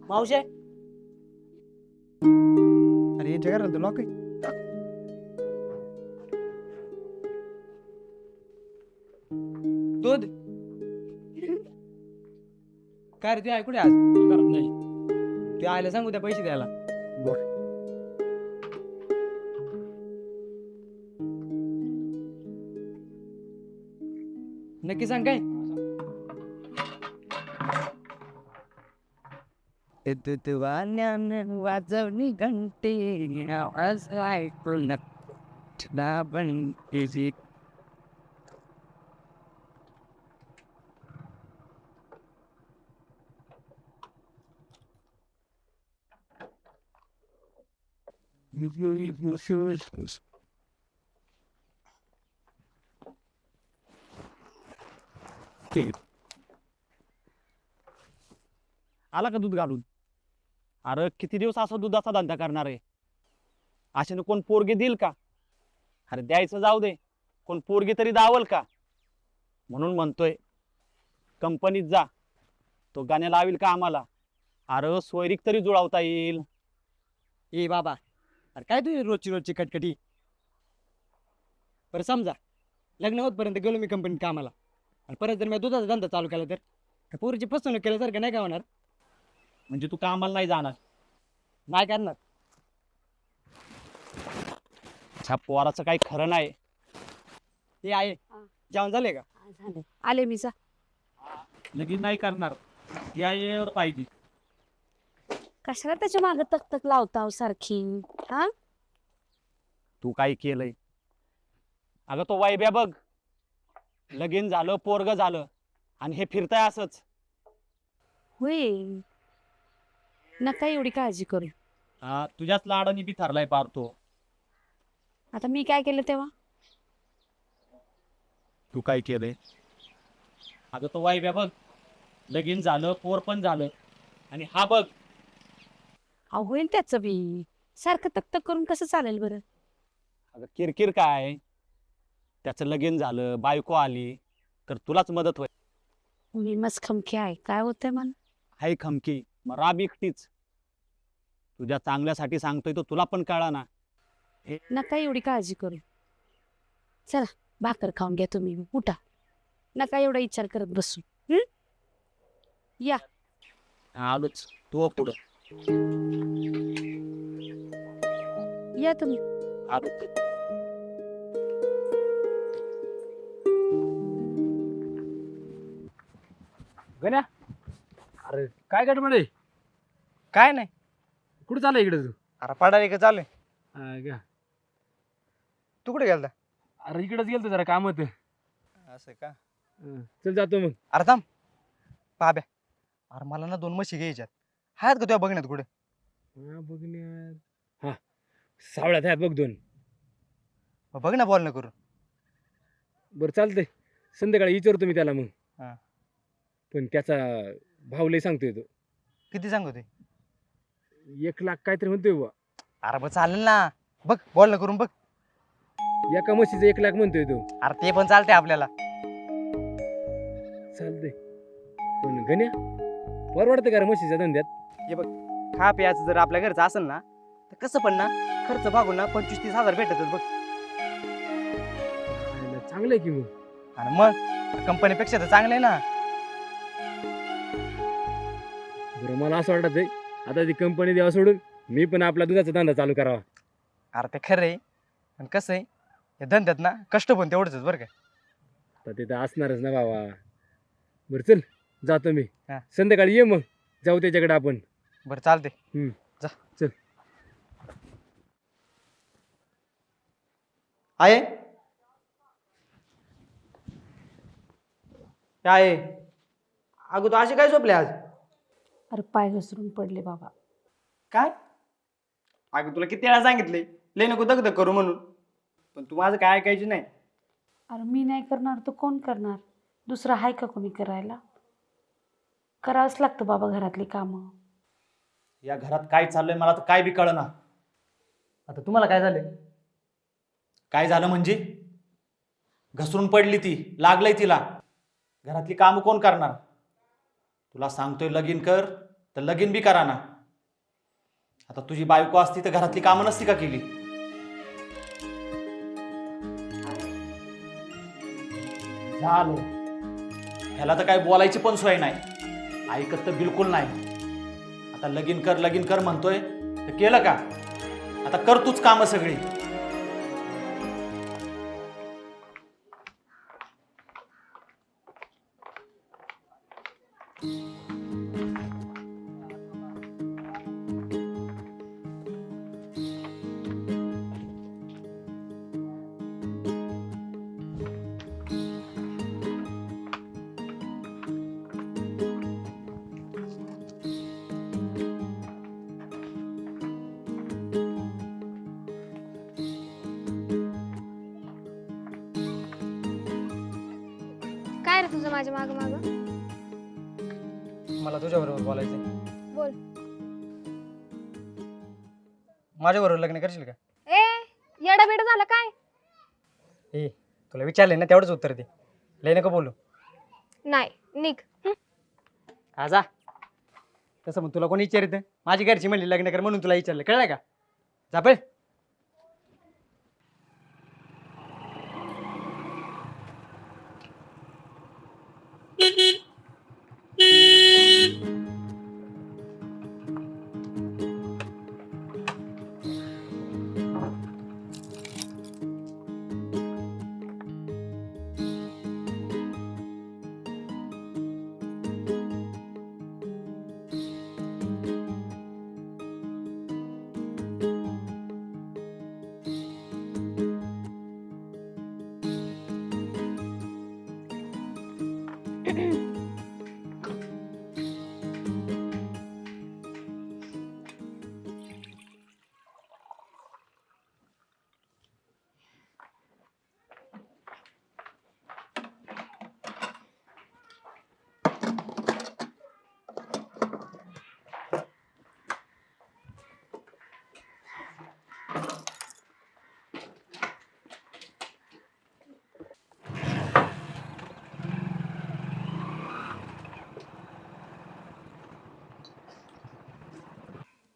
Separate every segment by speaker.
Speaker 1: मावशे
Speaker 2: अरे यांच्या घराला तर लॉक आहे. दूध काय रे ते ऐकू आज करत नाही ते आयला सांगू त्या पैसे द्यायला. नक्की सांग काय वाण्यानं वाजवणी घंटे आवाज ऐकून पण
Speaker 1: आला का दूध घालून? अरे किती दिवस असं दुधाचा धंदा करणार आहे? अशाने कोण पोरगी देईल का? अरे द्यायचं जाऊ दे, कोण पोरगी तरी दावल का? म्हणून म्हणतोय कंपनीत जा, तो गाण्या लावील का आम्हाला? अरे सोयरीक तरी जुळवता येईल.
Speaker 2: ए बाबा अरे काय तू रोजची रोजची कटकटी. बरं समजा लग्न होतपर्यंत गेलो मी कंपनीत कामाला आणि परत जर मी दुधाचा धंदा चालू केला तर पोरीची फसवणूक केल्यासारखं नाही का होणार?
Speaker 1: म्हणजे तू कामाला नाही जाणार?
Speaker 2: नाही करणार.
Speaker 1: ह्या पोराचं काही खरं नाही.
Speaker 2: हे आहे जेवण झाले का?
Speaker 3: झाले आले मी जा.
Speaker 1: लगीन नाही करणार, या येवर पाहिजे.
Speaker 3: कशाला त्याच्या मागे तक तक लावताव सारखी? हा
Speaker 1: तू काय केलंय? अगं तो वायब्या बघ, लगीन झालं, पोरग झालं आणि हे फिरताय असंच.
Speaker 3: होय, नका एवढी काळजी करू.
Speaker 1: हा तुझ्याच लाडाने बी ठरलाय पार तो.
Speaker 3: आता मी काय केलं तेव्हा?
Speaker 1: तू काय केलंय? अगं तो वायब्या बघ, लगीन झालं, पोर पण झालं आणि हा बघ.
Speaker 3: अहो होईल त्याचं बी. सारखं तक तक करून कसं चालेल बरं?
Speaker 1: अगं किरकिर काय, त्याचं लगीन झालं, बायको आली तर तुलाच मदत होईल.
Speaker 3: मी मस्त खमकी आहे, काय होतंय मला?
Speaker 1: हाय खमकी, मग राब एकटीच. तुझ्या चांगल्यासाठी सांगतोय तो तुला पण कळा ना.
Speaker 3: नका एवढी काळजी करू. चला भाकर खाऊन घ्या तुम्ही, उठा. नका एवढा विचार करत बसू. या
Speaker 1: आलोच, तू पुढं
Speaker 3: या तुम्ही.
Speaker 1: आलोच.
Speaker 4: गण्या, अरे काय गडबड आहे?
Speaker 2: काय नाही.
Speaker 4: कुठं चाललं इकडे तू?
Speaker 2: अरे पडायला का चालू
Speaker 4: का?
Speaker 2: तू कुठे गेलता?
Speaker 4: अरे इकडेच गेलतो जरा काम होतं.
Speaker 2: असं का?
Speaker 4: चल जातो मग.
Speaker 2: अरे थांब पाब्या, अरे मला ना 2 म्हशी घ्यायच्यात. आहेत का तुझ्या बघण्यात कुठे?
Speaker 4: बघण्यात हा सावळ्यात आहेत बघ 2.
Speaker 2: मग बघ ना, बॉल न करून.
Speaker 4: बरं चालतंय, संध्याकाळी विचारतो मी त्याला मग.
Speaker 2: हा.
Speaker 4: पण त्याचा भाव लय सांगतोय तो.
Speaker 2: किती सांगतो ते?
Speaker 4: 1,00,000 काहीतरी म्हणतोय बुवा.
Speaker 2: अरे बघ चालेल ना, बघ बॉल न करून बघ.
Speaker 4: एका म्हशीचं 1,00,000 म्हणतोय तो.
Speaker 2: अरे ते पण चालतंय आपल्याला.
Speaker 4: चालतंय, पण गण्या परवडतं का रे म्हशीच्या धंद्यात?
Speaker 2: खा प्यायचं जर आपल्या घरचं असेल ना तर कसं पण ना खर्च भागून ना 25-30 हजार भेटतात बघ.
Speaker 4: चांगलं आहे की मग.
Speaker 2: आणि मग कंपनीपेक्षा तर चांगलं आहे ना.
Speaker 4: बरं मला असं वाटत आहे आता ती कंपनी द्यावा सोडून मी पण आपला दुधाचा धंदा चालू करावा.
Speaker 2: अरे ते खरं आहे, पण कसं आहे या धंद्यात ना कष्ट पण तेवढंच बरं का.
Speaker 4: तर तिथं असणारच ना बाबा. बरं चल जातो मी.
Speaker 2: हा.
Speaker 4: संध्याकाळी ये मग जाऊ त्याच्याकडे आपण.
Speaker 2: बरं चालते.
Speaker 4: चल.
Speaker 2: आहे काय अगं तू असे काय झोपले आज?
Speaker 3: अरे पाय घसरून पडले बाबा.
Speaker 2: काय अगं तुला किती वेळा सांगितले लय नको दगदग करू म्हणून, पण तू माझं काय ऐकायची नाही.
Speaker 3: अरे मी नाही करणार तर कोण करणार? दुसरं आहे का कोणी करायला? करावंच लागतं बाबा घरातली कामं.
Speaker 1: या घरात काय चाललंय मला तर काय बी कळना.
Speaker 2: आता तुम्हाला काय झालं?
Speaker 1: काय झालं म्हणजे? घसरून पडली ती, लागलंय तिला. घरातली कामं कोण करणार? तुला सांगतोय लगीन कर तर लगीन बी करा ना. आता तुझी बायको असती तर घरातली कामं नसती का केली? झालो ह्याला तर काय बोलायची पण सोय नाही, ऐकत तर बिलकुल नाही. आता लगीन कर म्हणतोय तर केलं का? आता कर तूच कामं सगळी.
Speaker 5: काय रे तुझं माझ्या माग माग?
Speaker 2: मला तुझ्याबरोबर बोलायचं.
Speaker 5: बोल.
Speaker 2: माझ्याबरोबर लग्न करशील का?
Speaker 5: ए येडा बेडा झालं काय?
Speaker 2: ए तुला विचारले ना तेवढंच उत्तर दे, लय नको बोलू.
Speaker 5: नाही निघ.
Speaker 2: हा जा. तसं मग तुला कोणी विचारित? माझी घरची म्हणली लग्न कर म्हणून तुला विचारलं, कळलं का? जा पळ.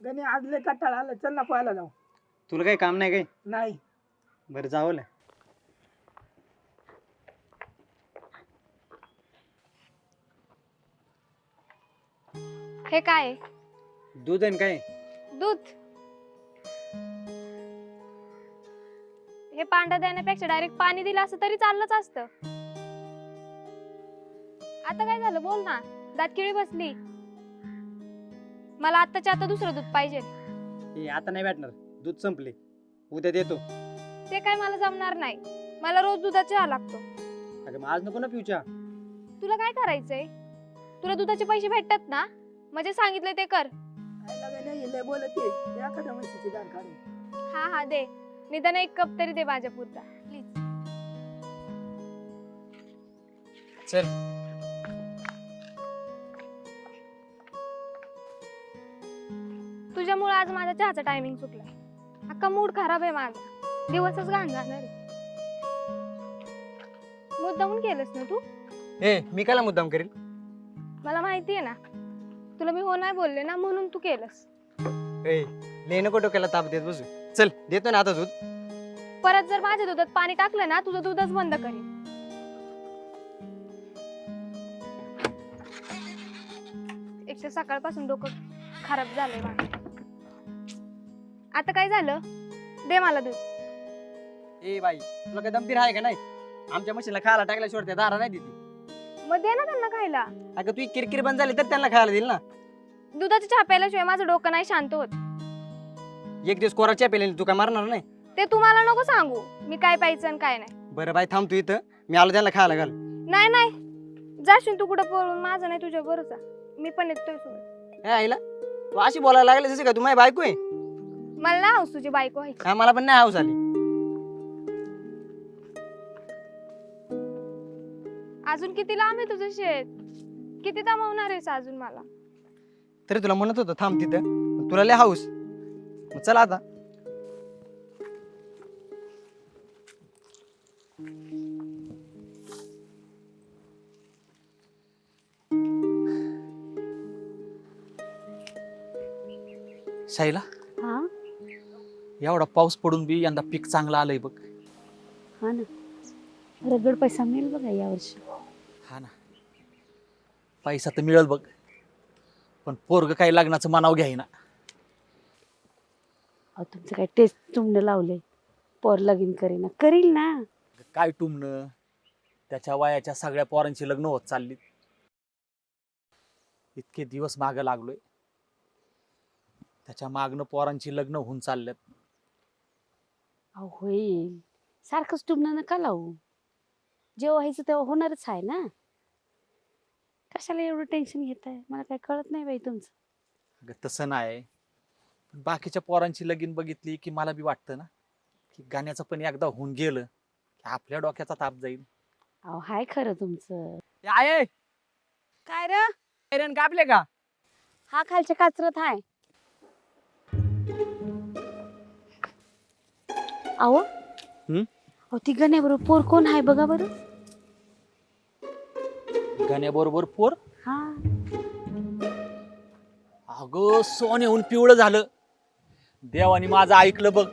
Speaker 6: गणे आज लय कंटाळा आला, चल ना पोहायला जाऊ.
Speaker 2: तुला काही काम नाही काय?
Speaker 6: नाही
Speaker 2: बरं जावं.
Speaker 5: हे काय?
Speaker 2: दूध आहे न काय?
Speaker 5: दूध. हे पांढरं देण्यापेक्षा डायरेक्ट पाणी दिलं असतं तरी चाललंच असतं. आता काय झालं बोल ना, दात किळी बसली. मला आत्ताच्या आता दुसरं दूध पाहिजे.
Speaker 2: ए आता नाही भेटणार, दूध संपले, उद्या देतो.
Speaker 5: ते काय मला जमणार नाही, मला रोज दुधाचा चहा लागतो.
Speaker 2: अगं मग आज नको ना पिऊच्या.
Speaker 5: तुला काय करायचंय? तुला दुधाचे पैसे भेटतात ना, म्हणजे सांगितले ते कर.
Speaker 6: आईला गणे ही लय बोलते, एखाद्या म्हशीची दार काढून.
Speaker 5: हा हा दे, निदान एक कप तरी दे माझ्या पुरता प्लीज.
Speaker 2: चल.
Speaker 5: तुझ्यामुळे आज माझा चहाचा टायमिंग चुकलाय. अख्खा मूड खराब आहे माझा, दिवसच घाण जाणार आहे. मुद्दामून केलंस ना तू?
Speaker 2: ए मी कायला मुद्दाम करेल?
Speaker 5: मला माहिती आहे ना, तुला मी हो नाही बोलले ना म्हणून तू केलंस.
Speaker 2: ए लय नको डोक्याला ताप देत बसू. चल देतो ना आता दूध.
Speaker 5: परत जर माझ्या दुधात पाणी टाकलं ना, तुझं दूधच बंद करीन. त्यापेक्षा सकाळपासून डोकं खराब झालंय माझं. आता काय झालं? दे मला दूध.
Speaker 2: ए बाई तुला काय दमतीर आहे का नाही? आमच्या मशीनला खायला टाकल्याशिवाय त्या दारा नाही देते.
Speaker 5: मग दे ना त्यांना खायला.
Speaker 2: अगं तू किरकिर बंद झाली तर त्यांना खायला देईल ना.
Speaker 5: दुधाची चहा प्यायल्याशिवाय माझं डोकं नाही शांत होत.
Speaker 2: एक दिवस कोरा च्या पेले तू काय मारणार नाही.
Speaker 5: ते तुम्हाला नको सांगू मी काय प्यायचं आणि काय नाही.
Speaker 2: बरं बाई थांब तू इथं, मी आलो त्यांना खायला घाल.
Speaker 5: नाही नाही जाशील तू कुठं पळून, माझं नाही तुझ्या भरोसा. मी पण येतोय सोबत.
Speaker 2: ए आईला तू अशी बोलायला लागली जसं का तू माझी बायको आहे.
Speaker 5: मला ना हौस तुझी बायको आहे.
Speaker 2: हा मला पण नाही हाऊस आली.
Speaker 5: अजून किती लांब आहे तुझं शेत? किती दमवणार आहेस अजून मला?
Speaker 2: तरी तुला म्हणत होतं थांब तिथं, पण तुला लय हाऊस. मग चला आता.
Speaker 1: शाईला
Speaker 3: हा
Speaker 1: एवढा पाऊस पडून बी यंदा पीक चांगलं आलंय बघ.
Speaker 3: हा ना, रगड पैसा मिळेल बघा यावर्षी.
Speaker 1: हा ना, पैसा तर मिळेल बघ, पण पोरग काही लग्नाचं मनाव घ्यायना.
Speaker 3: अहो तुमचं काय टेस्ट तुमनं लावलंय, पोर लगीन करीना, करील ना.
Speaker 1: काय टुमणं, त्याच्या वयाच्या सगळ्या पोरांची लग्न होत चालली. इतके दिवस मागं लागलोय, त्याच्या मागणं पोरांची लग्न होऊन चालल्यात.
Speaker 3: अहो होईल, सारखंच तुमनं नका लावू. जेव्हा व्हायचं तेव्हा होणारच आहे ना. कशाला एवढं टेन्शन घेताय? मला काय कळत नाही बाई तुमचं.
Speaker 1: अगं तसं नाही, पण बाकीच्या पोरांची लगीन बघितली की मला बी वाटतं ना की गाण्याचं पण एकदा होऊन गेलं की आपल्या डोक्याचा ताप जाईल.
Speaker 3: अहो हाय खरं तुमचं.
Speaker 2: आहे
Speaker 3: काय रे?
Speaker 2: ऐरन कापले का?
Speaker 3: हा खालच्या काचरत हाय. अहो अहो ती गण्याबरोबर पोर कोण आहे बघा बरं.
Speaker 1: गाण्याबरोबर पोर?
Speaker 3: हा
Speaker 1: अगं सोन्याहून पिवळं झालं. देवाने माझं ऐकलं बघ.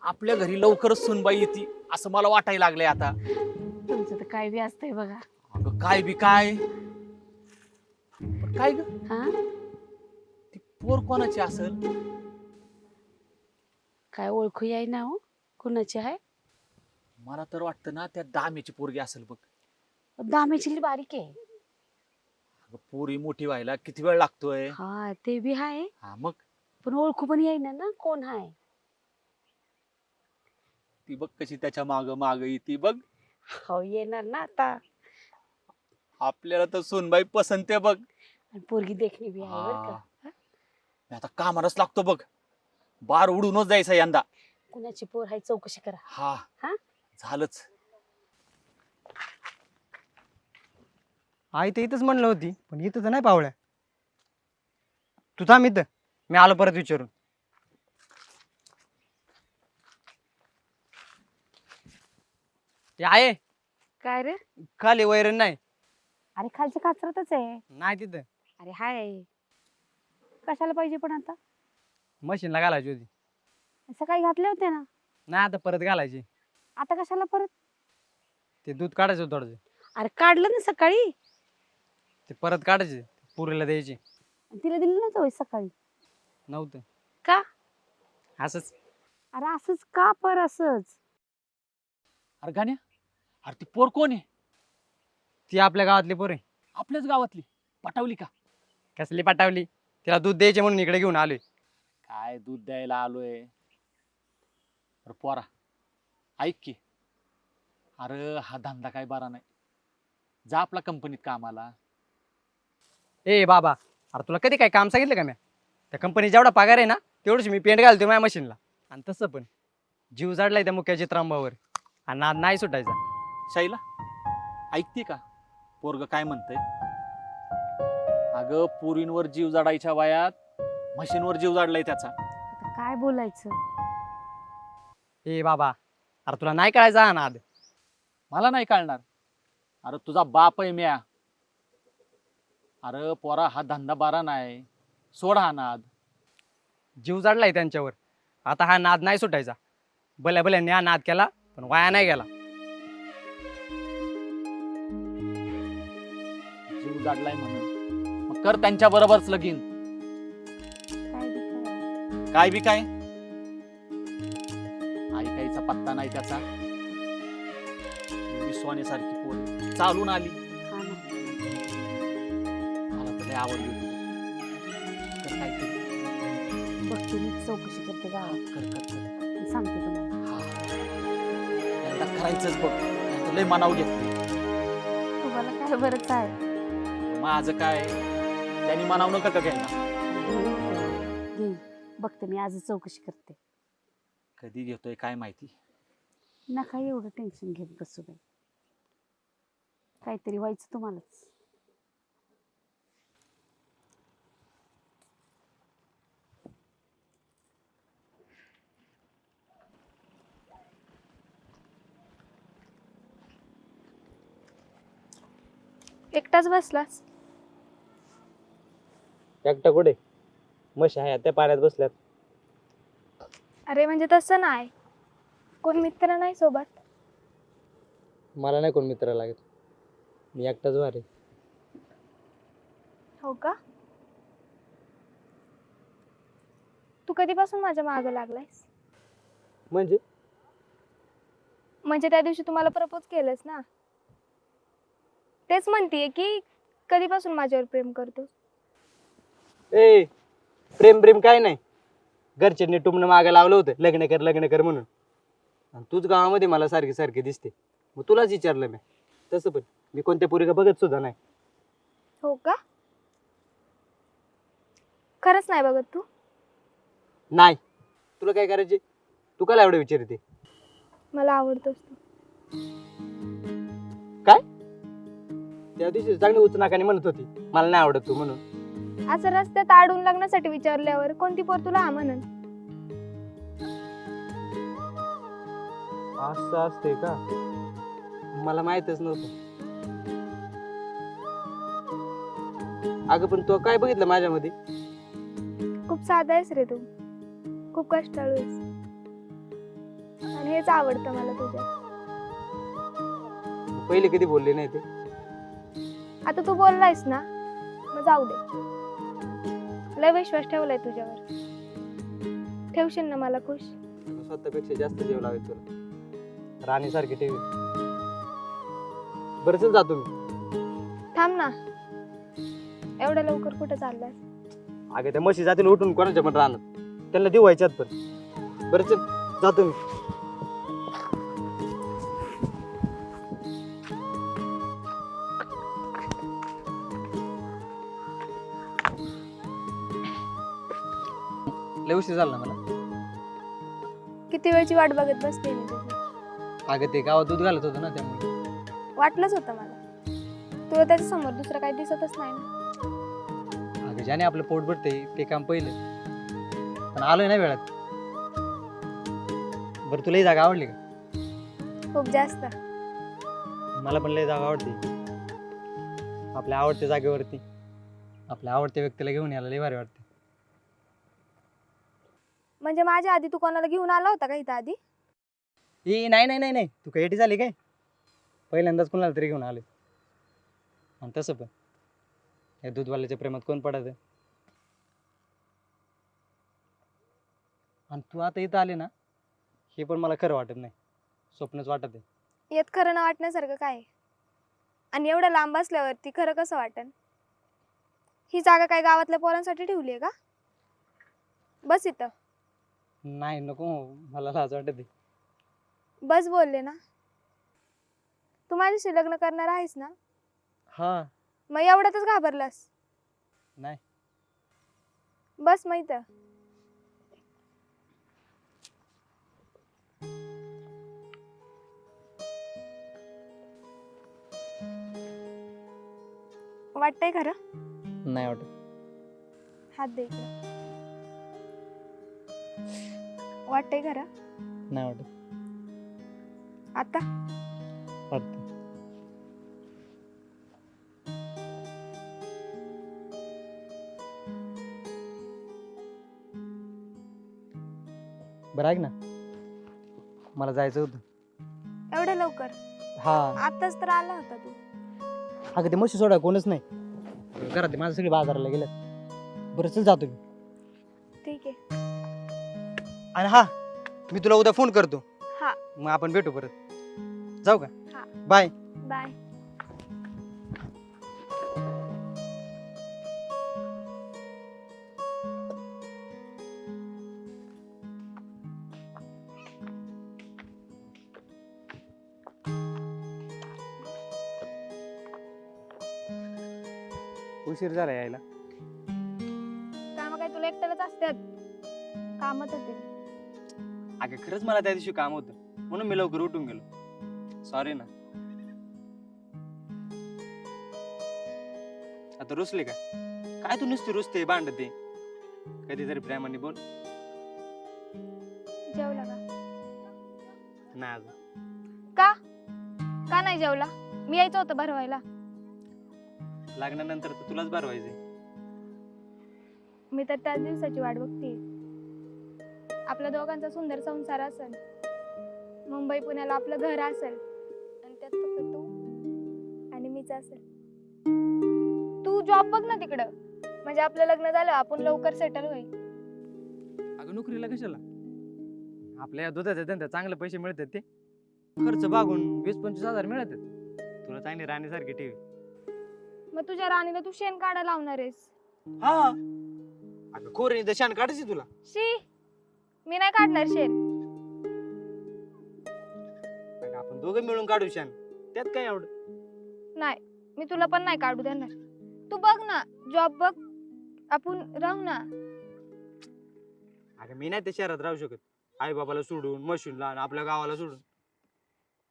Speaker 1: आपल्या घरी लवकरच सुनबाई येते असं मला वाटायला लागलंय आता.
Speaker 3: तुमचं तर काय बी असतंय बघा.
Speaker 1: अगं काय बी काय, पण काय ग
Speaker 3: हा
Speaker 1: ती पोर कोणाची असेल?
Speaker 3: काय ओळखू याय ना हो, कुणाची आहे?
Speaker 1: मला तर वाटतं ना त्या दामेची पोरगी असेल बघ.
Speaker 3: दामेची बारीक आहे.
Speaker 1: अगं पोरी मोठी व्हायला किती वेळ लागतोय.
Speaker 3: हा ते बी आहे,
Speaker 1: हा मग
Speaker 3: पण ओळखू पण येईना ना कोण आहे.
Speaker 1: ती बघ कशी त्याच्या माग माग येते बघ.
Speaker 3: हो येणार ना आता.
Speaker 1: आपल्याला तर सुनबाई पसंत आहे बघ.
Speaker 3: आणि पोरगी देखणी बी आहे बरं
Speaker 1: हा.
Speaker 3: का.
Speaker 1: मी आता कामालाच लागतो बघ. बार उडूनच जायचं यंदा.
Speaker 3: कुणाची पोर आहे चौकशी करा.
Speaker 1: हा
Speaker 3: हा?
Speaker 1: झालंच.
Speaker 2: आई तर इथंच म्हणलं होती, पण इथं तर नाही पावल्या. तू थांब इथं, मी आलो परत विचारून. ते आहे
Speaker 3: काय रे?
Speaker 2: खाली वैरण नाही.
Speaker 3: अरे खालच्या काचरातच आहे.
Speaker 2: नाही तिथं
Speaker 3: अरे हाय, कशाला पाहिजे पण आता?
Speaker 2: मशीनला घालायची होती.
Speaker 3: सकाळी घातले होते ना.
Speaker 2: नाही आता परत घालायची.
Speaker 3: आता कशाला परत?
Speaker 2: ते दूध काढायचं होतं थोडंसं.
Speaker 3: अरे काढलं ना सकाळी.
Speaker 2: ते परत काढायचे, पुरीला द्यायचे.
Speaker 3: तिला दिलं नव्हतं होय सकाळी?
Speaker 2: नव्हतं.
Speaker 3: का?
Speaker 2: असंच.
Speaker 3: अरे असंच का पर असंच?
Speaker 1: अरे गाण्या, अरे ती पोर कोण आहे?
Speaker 2: ती आपल्या गावातली पोरे.
Speaker 1: आपल्याच गावातली पटावली का?
Speaker 2: कसली पाठवली? तिला दूध द्यायचे म्हणून इकडे घेऊन आलोय.
Speaker 1: काय दूध द्यायला आलोय? अरे पोरा ऐक की, अरे हा धंदा काय बरा नाही. जा आपला कंपनीत कामाला.
Speaker 2: ए बाबा, अरे तुला कधी काय काम सांगितलं का मी? त्या कंपनी जेवढा पगार आहे ना तेवढंच मी पेंट घालतो माझ्या मशीनला. आणि तसं पण जीव जाडलाय त्या मुख्या चित्रांबावर, आणि नाद नाही सुटायचा.
Speaker 1: शाईला ऐकते का पोरग काय म्हणतंय? अगं पोरींवर जीव जाडायच्या वयात मशीनवर जीव जाडलाय त्याचा.
Speaker 3: आता काय बोलायचं?
Speaker 2: ए बाबा, अरे तुला नाही कळायचा हा नाद.
Speaker 1: मला नाही कळणार. अरे तुझा बाप आहे म्या. अरे पोरा हा धंदा बारा नाही, सोड हा नाद.
Speaker 2: जीव जाडलाय त्यांच्यावर, आता हा नाद नाही सुटायचा. भल्या भल्यांनी हा नाद केला पण वाया नाही गेला.
Speaker 1: जीव जाडलाय म्हणून मग कर त्यांच्या बरोबरच लगीन.
Speaker 3: काय बी करा.
Speaker 1: काय बी काय ऐकायचा पत्ता नाही त्याचा. सोन्यासारखी पोर चालून आली.
Speaker 3: हा ना.
Speaker 1: मला तर लय आवडली होती. कर काहीतरी.
Speaker 3: बघते मी चौकशी करते गावात.
Speaker 1: कर कर कर.
Speaker 3: आणि सांगते तुम्हाला.
Speaker 1: एकदा करायचंच बघ. नाहीतर लय मनाव घेतली.
Speaker 3: तुम्हाला काय बरंच आहे.
Speaker 1: माझं काय त्यांनी मनाव नका का घ्यायला.
Speaker 3: घेईन. बघते मी आजच चौकशी करते.
Speaker 1: कधी घेतोय काय माहिती.
Speaker 3: नका एवढं टेन्शन घेत बसू बाई. काहीतरी व्हायचं तुम्हालाच.
Speaker 5: एकटाच बसलास?
Speaker 2: एकटा कुठे म्हशी आहे त्या पाण्यात बसल्यात.
Speaker 5: अरे म्हणजे तसं नाही, कोण मित्र नाही सोबत?
Speaker 2: मला नाही कोण मित्र लागत, मी एकटाच भारी.
Speaker 5: हो का? तू कधीपासून माझ्या मागं लागलायस? म्हणजे त्या दिवशी तुम्हाला प्रपोज केलंस ना, तेच म्हणतीये की कधीपासून माझ्यावर प्रेम करतोस?
Speaker 2: ए प्रेम काय नाही, घरच्यांनी टुमणं मागं लावलं होतं लग्न कर म्हणून. आणि तूच गावामध्ये मला सारखी सारखी दिसते, मग तुलाच विचारलं मी. तसं पण मी कोणत्या पोरीला बघत सुद्धा नाही.
Speaker 5: हो का? खरंच नाही बघत तू?
Speaker 2: नाही, तुला काय करायचे, तू काय एवढं विचारते?
Speaker 5: मला आवडतोस तू.
Speaker 2: काय त्या दिवशी चांगली उच नाकाने म्हणत होती मला नाही आवडत तू म्हणून.
Speaker 5: असं रस्त्यात आडून लग्नासाठी विचारल्यावर कोणती पोर तुला हा म्हणन?
Speaker 2: असं असते का? मला माहितच नव्हतं. अगं पण तू काय बघितलं माझ्यामध्ये?
Speaker 5: खूप साधा आहेस रे तू, खूप कष्टाळू आहेस, आणि हेच आवडतं मला तुझ्या.
Speaker 2: पहिले कधी बोलले नाही ते.
Speaker 5: आता तू बोललायस ना, मग जाऊ दे. लय विश्वास ठेवलाय तुझ्यावर, ठेवशील ना मला खुश?
Speaker 2: स्वतःपेक्षा जास्त जीव लावेल तुला, राणीसारखी ठेवी. बरं चल जातो मी.
Speaker 5: थांब ना, एवढ्या लवकर कुठे चाललाय?
Speaker 2: अगं त्या म्हशी जातील उठून कोणाच्या पण राहणार, त्यांना देऊ व्हायच्यात पण. बरं चल जातो मी. लय उशीर झाला मला.
Speaker 5: किती वेळची वाट बघत बसते मी तुझी.
Speaker 2: अगं ते गावात दूध घालत होतं ना, त्यामुळे.
Speaker 5: वाटलंच होतं मला, तुला त्याच्या समोर दुसरं काही दिसतच नाही ना.
Speaker 2: अगं ज्याने आपलं पोट भरते ते काम पहिलं, पण आलोय ना वेळात. बरं तुला ही जागा आवडली का?
Speaker 5: खूप जास्त.
Speaker 2: मला पण लय जागा आवडते. आपल्या आवडत्या जागेवरती आपल्या आवडत्या व्यक्तीला घेऊन यायला लय भारी वाटते.
Speaker 5: म्हणजे माझ्या आधी तू कोणाला घेऊन आला होता का इथं आधी?
Speaker 2: नाही, तू काही एटी झाली काय? पहिल्यांदाच कोणाला तरी घेऊन आले. आणि तसं पण या दूधवाल्याच्या प्रेमात कोण पडत? आणि तू आता इथं आले ना, हे पण मला खरं वाटत नाही, स्वप्नच वाटत आहे.
Speaker 5: यात खरं न वाटण्यासारखं काय? आणि एवढं लांब असल्यावरती खरं कसं वाटन? ही जागा काय गावातल्या पोरांसाठी ठेवली आहे का? बस इथं.
Speaker 2: नाही नको, मला लाज वाटते.
Speaker 5: बस बोलले ना. तू माझ्याशी लग्न करणार आहेस ना?
Speaker 2: हा.
Speaker 5: मग एवढ्यातच घाबरलास?
Speaker 2: नाही.
Speaker 5: बस मग इथं. वाटतंय खरं?
Speaker 2: नाही वाटत.
Speaker 5: हात दे इकडं. वाटतंय खरं?
Speaker 2: नाही वाटत.
Speaker 5: आता
Speaker 2: वाटत. बरं ऐक ना, मला जायचं होतं.
Speaker 5: एवढ्या लवकर?
Speaker 2: हा.
Speaker 5: आताच तर आला होता तू.
Speaker 2: अगं ते म्हशी सोडा कोणच नाही. घरात माझं सगळे बाजाराला गेलं. बरं चल जातो मी.
Speaker 5: ठीक आहे.
Speaker 2: आणि हा, मी तुला उद्या फोन करतो.
Speaker 5: हा.
Speaker 2: मग आपण भेटू परत. जाऊ का?
Speaker 5: हा.
Speaker 2: बाय.
Speaker 5: बाय.
Speaker 2: उशीर झाला यायला.
Speaker 5: काम काय तुला एकट्यालाच असतात? कामच होते.
Speaker 2: अगं खरंच मला त्या दिवशी काम होतं म्हणून मी लवकर उठून गेलो. सॉरी ना. आता रुसले का? काय तू नुसती रुसते भांडते? कधीतरी प्रेमाने बोल.
Speaker 5: जेवला का?
Speaker 2: नाही अजून.
Speaker 5: का नाही जेवला? मी यायचं होतं भरवायला.
Speaker 2: लग्नानंतर तर तुलाच भरवायचंय.
Speaker 5: मी तर त्याच दिवसाची वाट बघते. आपल्या दोघांचा सुंदर संसार असेल, मुंबई पुण्याला आपलं घर असेल, आणि त्यात फक्त तू आणि मीच असेल. तू जॉब बघ ना तिकडं, म्हणजे आपलं लग्न झालं आपण लवकर सेटल होईल.
Speaker 2: अगं नोकरीला कशाला? आपल्या या दुधाच्या धंद्यात चांगले पैसे मिळतात. ते खर्च बागून 20-25 हजार मिळतात. तुला चांगली राणीसारखी ठेवी.
Speaker 5: मग तुझ्या राणीला तू शेण काढा लावणार आहेस?
Speaker 2: हा. अगं खोरे तर शान काढायची तुला.
Speaker 5: शी, मी नाही काढणार शेण.
Speaker 2: अगं आपण दोघं मिळून काढू शान, त्यात काय एवढं?
Speaker 5: नाही, मी तुला पण नाही काढू देणार. तू बघ ना, जॉब बघ, आपण राहू ना.
Speaker 2: अगं मी नाही त्या शहरात राहू शकत. आई बाबाला सोडून, मशीनला आणि आपल्या गावाला सोडून.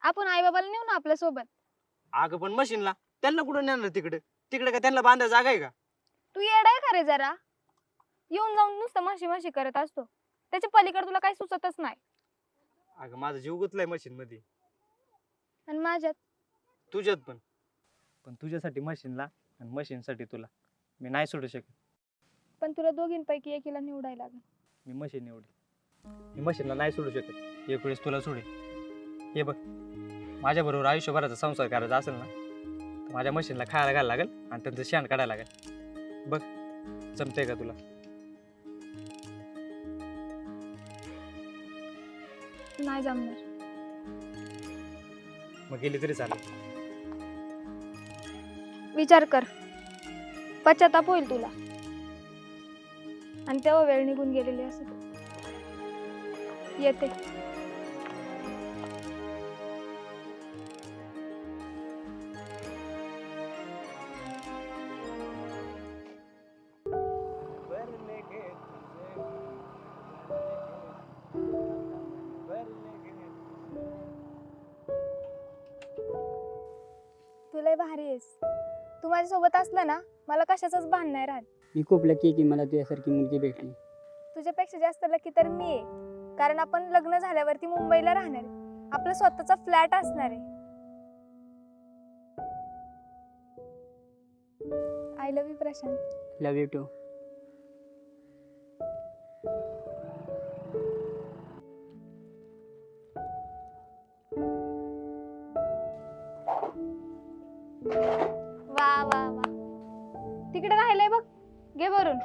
Speaker 5: आपण आई बाबाला नेऊ ना आपल्या सोबत.
Speaker 2: अगं पण मशीनला त्यांना कुठं नेणार तिकडे? तिकडे का त्यांना बांधा जागा आहे का?
Speaker 5: तू येडाय का रे जरा? येऊन जाऊन नुसतं माशी माशी करत असतो. त्याच्या पलीकडे तुला काही सुचतच नाही.
Speaker 2: अगं माझा जीव गुतलाय मशीन मध्ये.
Speaker 5: आणि माझ्यात
Speaker 2: तुझ्यात पण तुझ्यासाठी मशीनला आणि मशीनसाठी तुला मी नाही सोडू शकत.
Speaker 5: पण तुला दोघींपैकी एकीला निवडायला लागेल.
Speaker 2: मी मशीन निवडेल. मी मशीनला नाही सोडू शकत. एक वेळेस तुला सोडेल. हे बघ, माझ्या बरोबर आयुष्यभराचा संसार करायचा असेल ना, तर माझ्या मशीनला खायला घालायला लागेल आणि त्यांचं शान काढायला लागेल. बघ जमतंय का तुला?
Speaker 5: नाही जमणार.
Speaker 2: मग गेली तरी चालेल.
Speaker 5: विचार कर, पश्चाताप होईल तुला. आणि तेव्हा वेळ निघून गेलेली असेल. येते. तुला भारी आहेस. तू माझ्यासोबत असला ना, मला कशाचंच भान नाही राहत.
Speaker 6: मी खूप लकी की मला तुझ्यासारखी मुलगी भेटली.
Speaker 5: तुझ्यापेक्षा जास्त लकी तर मी आहे. कारण आपण लग्न झाल्यावरती मुंबईला राहणार आहे. आपला स्वतःचा फ्लॅट असणार आहे. I love you Prashant.
Speaker 6: Love you too.
Speaker 5: वा वा वा, तिकडे राहिलंय बघ, घे भरून.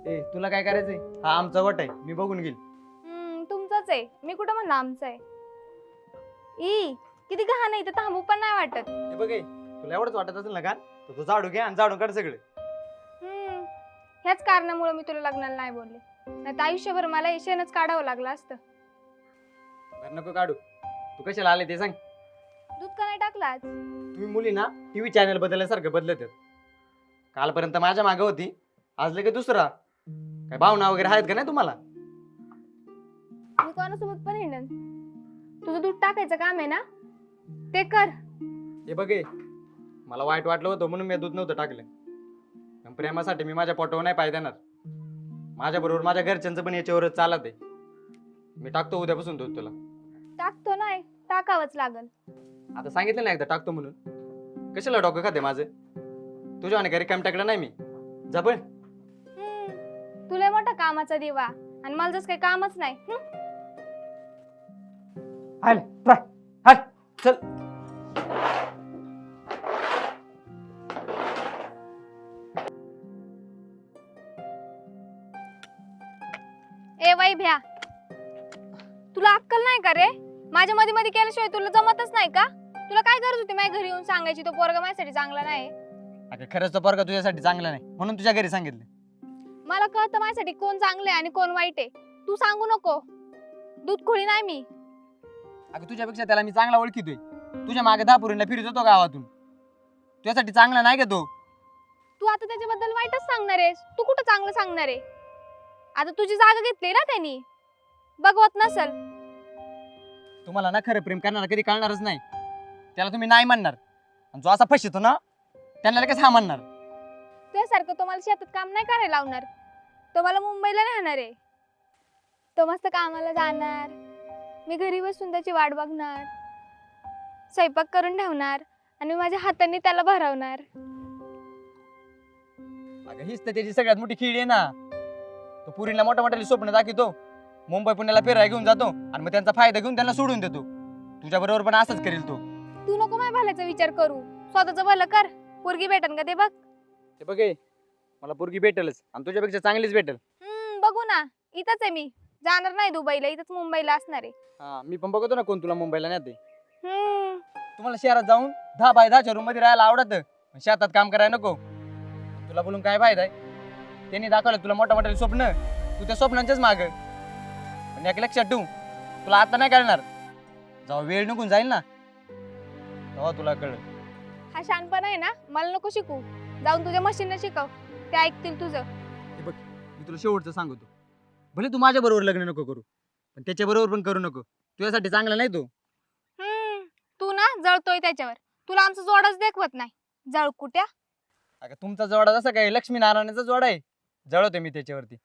Speaker 2: ए तुला काय करायचंय? हा आमचा वट आहे, मी बघून घेईल.
Speaker 5: तुमचंच आहे. मी कुठं म्हणलं आमचं आहे. ई किती घाण आहे, इथं थांबू पण नाही वाटत.
Speaker 2: हे बघ ए, तुला एवढंच वाटत असेल ना का, तर तू झाडू घे आणि झाडून काढ सगळे.
Speaker 5: ह्याच कारणामुळे मी तुला लग्नाला नाही बोलले. नाही तर आयुष्यभर मला शेणच काढावं लागलं असतं.
Speaker 2: बरं नको काढू. तू कशाला आले ते सांग.
Speaker 5: दूध का नाही टाकलं आज?
Speaker 2: तुम्ही मुली ना टीव्ही चॅनल बदलल्यासारखं बदलत आहेत. कालपर्यंत माझ्या मागे होती, आज लगे दुसरा. काय भावना वगैरे आहेत का नाही तुम्हाला?
Speaker 5: मी कोणासोबत पण हिंडन. तुझं दूध टाकायचं काम आहे ना, ते कर.
Speaker 2: हे बघे, मला वाईट वाटलं होतं म्हणून मी दूध नव्हतं टाकलं. पण प्रेमासाठी मी माझ्या पोटावर नाही पाय देणार. माझ्या बरोबर माझ्या घरच्यांचं पण याच्यावरच चालत आहे. मी टाकतो उद्यापासून दूध तुला.
Speaker 5: टाकतो नाही, टाकावंच लागल.
Speaker 2: आता सांगितलं ना एकदा टाकतो म्हणून. कशाला डोकं खाते माझं? तुझ्या आणि घरी काम टाकलं नाही मी. जा पण.
Speaker 5: तुला मोठा कामाचा दिवा आणि मला जसं काही कामच नाही.
Speaker 2: चल.
Speaker 5: ए वै भ्या, तुला अक्कल नाही का रे? माझ्या मध्ये मध्ये केल्याशिवाय तुला जमतच नाही का? तुला काय गरज होती माझ्या घरी येऊन सांगायची तो पोरगा माझ्यासाठी चांगला नाही?
Speaker 2: अगं खरंच तो पोरगा तुझ्यासाठी चांगला नाही म्हणून तुझ्या घरी सांगितलं.
Speaker 5: मला कळतं माझ्यासाठी कोण चांगलं आहे आणि कोण वाईट आहे. तू सांगू नको. दूध खोळी नाही मी.
Speaker 2: अगं तुझ्यापेक्षा त्याला मी चांगला ओळखीतोय. तुझ्या मागे 10 पोरींना फिरत होतो गावातून. तुझ्यासाठी चांगला नाही का तो?
Speaker 5: तू आता त्याच्याबद्दल वाईटच सांगणार आहेस? तू कुठं चांगलं सांगणार आहे? आता तुझी जागा घेतली ना त्यांनी. बघवत नसल.
Speaker 2: तुम्हाला ना खरं प्रेम करणारा कधी कळणारच नाही. त्याला तुम्ही नाही म्हणणार आणि जो असा फसतो ना त्यांना लगेच हा म्हणणार.
Speaker 5: तुझ्यासारखं तो मला शेतात काम नाही करायला लावणार. तो मला मुंबईला नेणार आहे. तो मस्त कामाला जाणार. मी घरी बसून त्याची वाट बघणार. स्वयंपाक करून ठेवणार आणि माझ्या हाताने त्याला भरवणार.
Speaker 2: अगं हीच तर त्याची सगळ्यात मोठी खीड आहे ना. तो पुरीला मोठ्या मोठ्याली स्वप्न दाखवतो. मुंबई पुण्याला फिरायला घेऊन जातो आणि मग त्यांचा फायदा घेऊन त्यांना सोडून देतो. तुझ्या बरोबर पण असंच करेल तो.
Speaker 5: तू नको माझ्या भल्याचा विचार करू. स्वतःचं भलं कर. पोरगी भेटन का ते बघ.
Speaker 2: ते बघ ए, मला पोरगी भेटेलच आणि तुझ्यापेक्षा चांगलीच भेटेल.
Speaker 5: बघू ना. इथंच आहे मी. जाणार नाही दुबईला. इथंच मुंबईला असणार आहे.
Speaker 2: हा मी पण बघतो ना कोण तुला मुंबईला नेते.
Speaker 5: हम्म.
Speaker 2: तुम्हाला शहरात जाऊन 10 बाय 10च्या रूम मध्ये राहायला आवडत, शेतात काम करायला नको. तुला बोलून काय फायदा आहे? त्यांनी दाखवलं तुला मोठ्या मोठ्या स्वप्न. तू त्या स्वप्नांच्याच माग. पण एक लक्षात ठेवू, तुला आता नाही कळणार. जेव्हा वेळ निघून जाईल ना तेव्हा तुला कळेल.
Speaker 5: हा शहाणपणा आहे ना, मला नको शिकू. जाऊन तुझ्या मशीनला शिकव. ते ऐकतील तुझं.
Speaker 2: हे बघ मी तुला शेवटचं सांगतो. भले तू माझ्या बरोबर लग्न नको करू पण त्याच्या बरोबर पण करू नको. तुझ्यासाठी चांगला नाही तो.
Speaker 5: तू ना जळतोय त्याच्यावर. तुला आमचा जोडाच देखवत नाही. जळ कुट्या.
Speaker 2: अगं तुमचा जोडा जसा काय लक्ष्मीनारायणाचा जोडा आहे. जळवते मी त्याच्यावरती.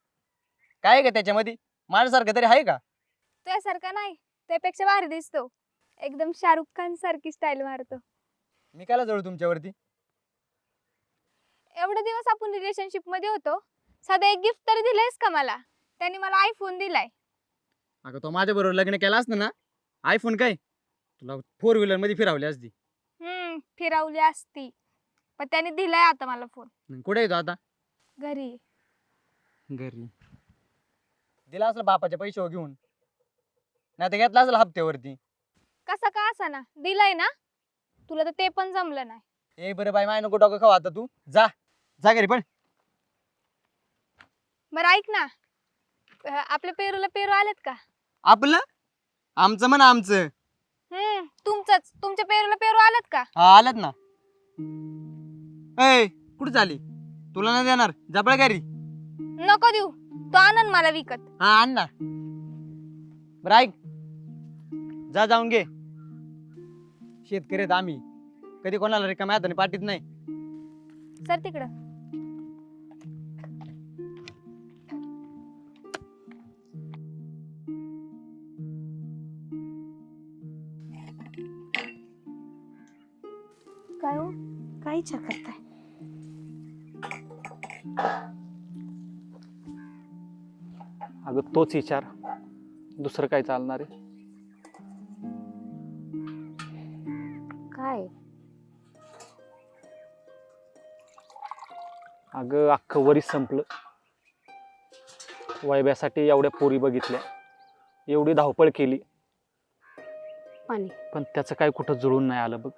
Speaker 2: काय आहे का त्याच्यामध्ये? माझ्यासारखं तरी आहे का?
Speaker 5: तुझ्यासारखा नाही. त्यापेक्षा भारी दिसतो. एकदम शाहरुख खान सारखी स्टाईल मारतो.
Speaker 2: मी कायला जळू तुमच्यावरती?
Speaker 5: एवढे दिवस आपण रिलेशनशिप मध्ये होतो. साधं एक गिफ्ट तरी दिलंयस का मला? त्यांनी मला आयफोन दिलाय.
Speaker 2: अगं तो माझ्या बरोबर लग्न केलं असतं ना, आयफोन काय तुला 4 व्हीलर मध्ये फिरवली असती.
Speaker 5: फिरवली असती. पण त्याने दिलाय आता मला फोन.
Speaker 2: कुठे येतो आता?
Speaker 5: घरी.
Speaker 2: घरी. दिला असलं बापाच्या पैशावर घेऊन, नाही तर घेतला असेल हप्त्यावरती.
Speaker 5: कसा का असा ना दिलाय ना. तुला तर ते पण जमलं नाही.
Speaker 2: ए बरं बाई माय नको डोकं खाऊ आता. तू जा जा घरी पण.
Speaker 5: बरं ऐक ना. आपल्या पेरूला पेरू आलेत का?
Speaker 2: आपलं? आमचं म्हणा आमचं.
Speaker 5: तुमचंच. तुमच्या पेरूला पेरू आलेत का?
Speaker 2: हा आलत ना. ए कुठे झाली? तुला नाही देणार. जबळ घरी.
Speaker 5: नको देऊ. तो आनंद मला विकत.
Speaker 2: हा आण ना. बरं ऐक, जा जाऊन घे. शेतकरी आहेत आम्ही. कधी कोणाला रिकाम्या हाताने पाठीत नाही.
Speaker 5: सर तिकडं.
Speaker 3: काय हो? काय इच्छा करताय?
Speaker 1: अगं तोच विचार. दुसरं काय चालणार आहे?
Speaker 3: काय?
Speaker 1: अगं अख्खं वरीच संपलं. वैभ्यासाठी एवढ्या पोरी बघितल्या, एवढी धावपळ केली,
Speaker 3: पाणी
Speaker 1: पण त्याचं काय कुठं जुळून नाही आलं बघ.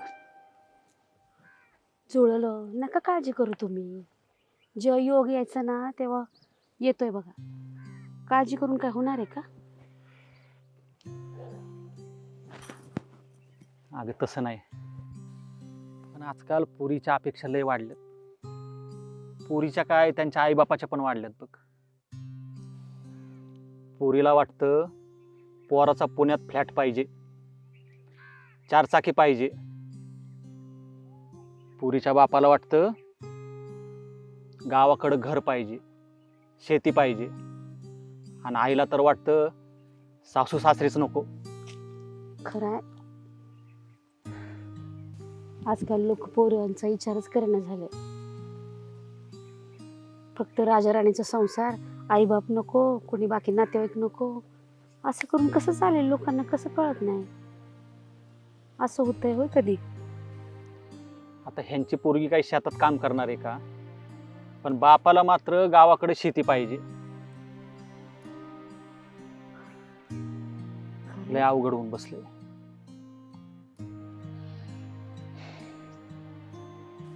Speaker 3: जुळलं. नका काळजी करू तुम्ही. जेव्हा योग यायचा ना तेव्हा येतोय बघा. काळजी करून काय होणार आहे का?
Speaker 1: अगं तसं नाही. पण आजकाल पोरीच्या अपेक्षा लय वाढल्यात. पोरीच्या काय त्यांच्या आईबापाच्या पण वाढल्यात बघ. पोरीला वाटतं पोराचा पुण्यात फ्लॅट पाहिजे, 4 चाकी पाहिजे. पोरीच्या बापाला वाटतं गावाकडं घर पाहिजे, शेती पाहिजे. आणि आईला तर वाटतं सासू सासरीच नको.
Speaker 3: खरं आहे. आजकाल लोक पोरांचा विचारच करणं झाले. फक्त राजा राणीचा संसार, आईबाप नको, कोणी बाकी नातेवाईक नको, असं करून कसं चालेल? लोकांना कसं कळत नाही? असं होतंय होय कधी?
Speaker 1: आता ह्यांची पोरगी काही शेतात काम करणार आहे का? पण बापाला मात्र गावाकडे शेती पाहिजे. लय अवघड होऊन बसले.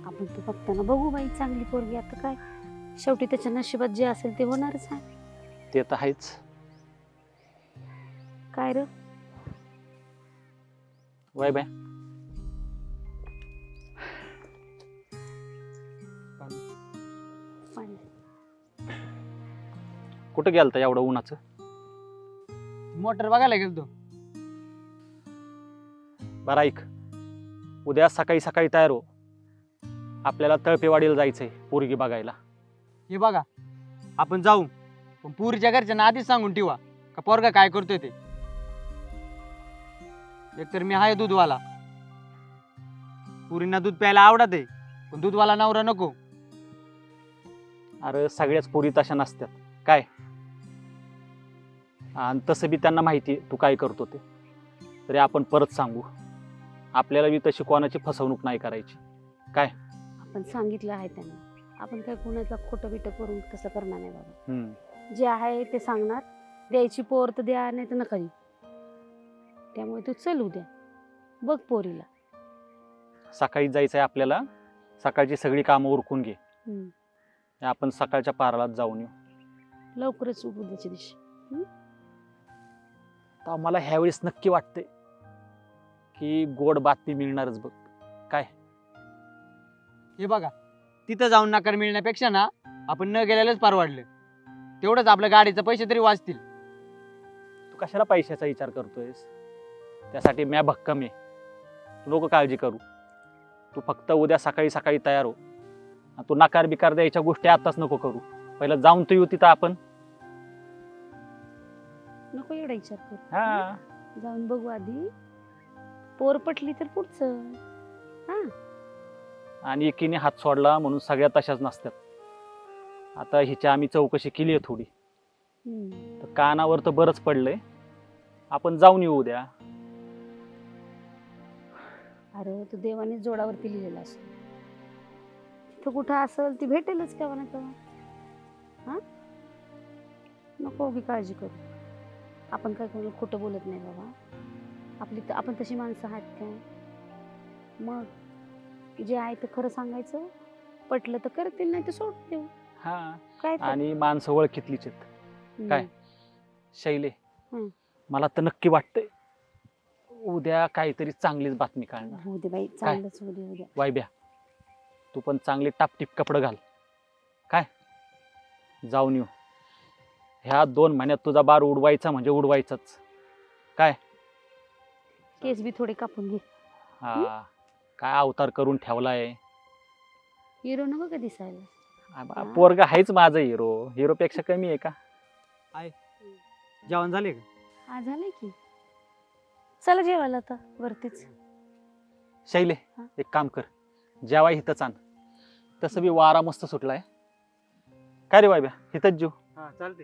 Speaker 3: आपण तर बघताना बघू बाई चांगली पोरगी. आता काय शेवटी त्याच्या नशिबात जे असेल ते होणारच आहे.
Speaker 1: ते तर आहेच.
Speaker 3: काय रे
Speaker 1: वय बाय,
Speaker 3: पाणी.
Speaker 1: कुठं गेलता एवढं उन्हाचं?
Speaker 2: मोटर बघायला गेलतो.
Speaker 1: बरं ऐक, उद्या सकाळी सकाळी तयार हो. आपल्याला तळपेवाडीला जायचंय पोरगी बघायला.
Speaker 2: हे बघा, आपण जाऊ, पण पुरीच्या घरच्यांना आधीच सांगून ठेवा का पोरगा काय करतोय ते. एकतर मी आहे दूधवाला, पुरींना दूध प्यायला आवडत आहे, पण दूधवाला नवरा नको.
Speaker 1: अरे सगळ्याच पोरी तशा नसतात काय. आणि तसं बी त्यांना माहिती आहे तू काय करतो ते. तरी आपण परत सांगू, आपल्याला बी तशी कोणाची फसवणूक नाही करायची.
Speaker 3: आपण सांगितलं आहे त्यांना. आपण काय कुणाला खोटं बिटं करून तसं करणार नाही बाबा.
Speaker 1: हम्म.
Speaker 3: जे आहे ते सांगणार. द्यायची पोर तर द्या, नाही तर नका देऊ. त्यामुळे तू चल उद्या बघ पोरीला.
Speaker 1: सकाळी जायचंय आपल्याला. सकाळची सगळी कामं उरकून घे.
Speaker 3: हम्म.
Speaker 1: आपण सकाळच्या पारालाच जाऊन येऊ.
Speaker 3: लवकरच उद्याच्या दिवशी.
Speaker 1: तर मला ह्यावेळेस नक्की वाटतंय की गोड बातमी मिळणारच बघ.
Speaker 2: हे बघा, तिथं जाऊन नकार मिळण्यापेक्षा ना आपण न गेलेलंच परवडलं. तेवढंच आपल्या गाडीचे पैसे तरी वाचतील.
Speaker 1: तू कशाला पैशाचा विचार करतोयस? त्यासाठी म्या भक्कम आहे. तू नको काळजी करू. तू फक्त उद्या सकाळी सकाळी तयार हो. आणि तू नकार बिकार द्यायच्या गोष्टी आताच नको करू. पहिलं जाऊन तर येऊ तिथं आपण.
Speaker 3: नको एवढा विचार कर.
Speaker 1: हा.
Speaker 3: जाऊन बघू आधी. पोर पटली तर पुढचं. हा.
Speaker 1: आणि एकीने हात सोडला म्हणून सगळ्या तशाच नसतात. आता हिची आम्ही चौकशी केली आहे थोडी.
Speaker 3: हम्म.
Speaker 1: तर कानावर तर बरंच पडलंय. आपण जाऊन येऊ उद्या.
Speaker 3: अरे तू देवाने जोडावरती लिहिलेला असतो. तिथं कुठं असेल ती भेटेलच केव्हा ना केव्हा. हा. नको उगी काळजी करू. आपण काय कोणाला खोटं बोलत नाही बाबा. आपण तशी माणसं आहात काय. मग जे आहे ते खरं सांगायचं. पटलं तर करतील, नाही तर सोडून देऊ.
Speaker 1: हा.
Speaker 3: काय तर.
Speaker 1: आणि माणसं ओळखीतलीच आहेत.
Speaker 3: हम्म.
Speaker 1: काय? शैले,
Speaker 3: हं.
Speaker 1: मला तर नक्की वाटतंय उद्या काहीतरी चांगलीच बातमी कळणार.
Speaker 3: होऊ दे बाई, चांगलंच होऊ दे उद्या.
Speaker 1: वायब्या, तू पण चांगले टापटीप कपडे घाल. काय? जाऊन येऊ. ह्या 2 महिन्यात तुझा बार उडवायचा म्हणजे उडवायचाच.
Speaker 3: केस बी थोडे कापून घे.
Speaker 1: हा. काय अवतार करून ठेवलाय.
Speaker 3: हिरो नको का दिसायला.
Speaker 1: पोरगा आहेच माझं हिरो. हिरो पेक्षा कमी आहे का?
Speaker 2: जेवण झाले का?
Speaker 3: हा झालंय की. चला जेवायला आता वरतीच.
Speaker 1: शैले,
Speaker 3: हा.
Speaker 1: एक काम कर, जेवा इथंच आण. तसं बी वारा मस्त सुटलाय. काय रे वायब्या, इथंच जेव.
Speaker 2: हा चालते.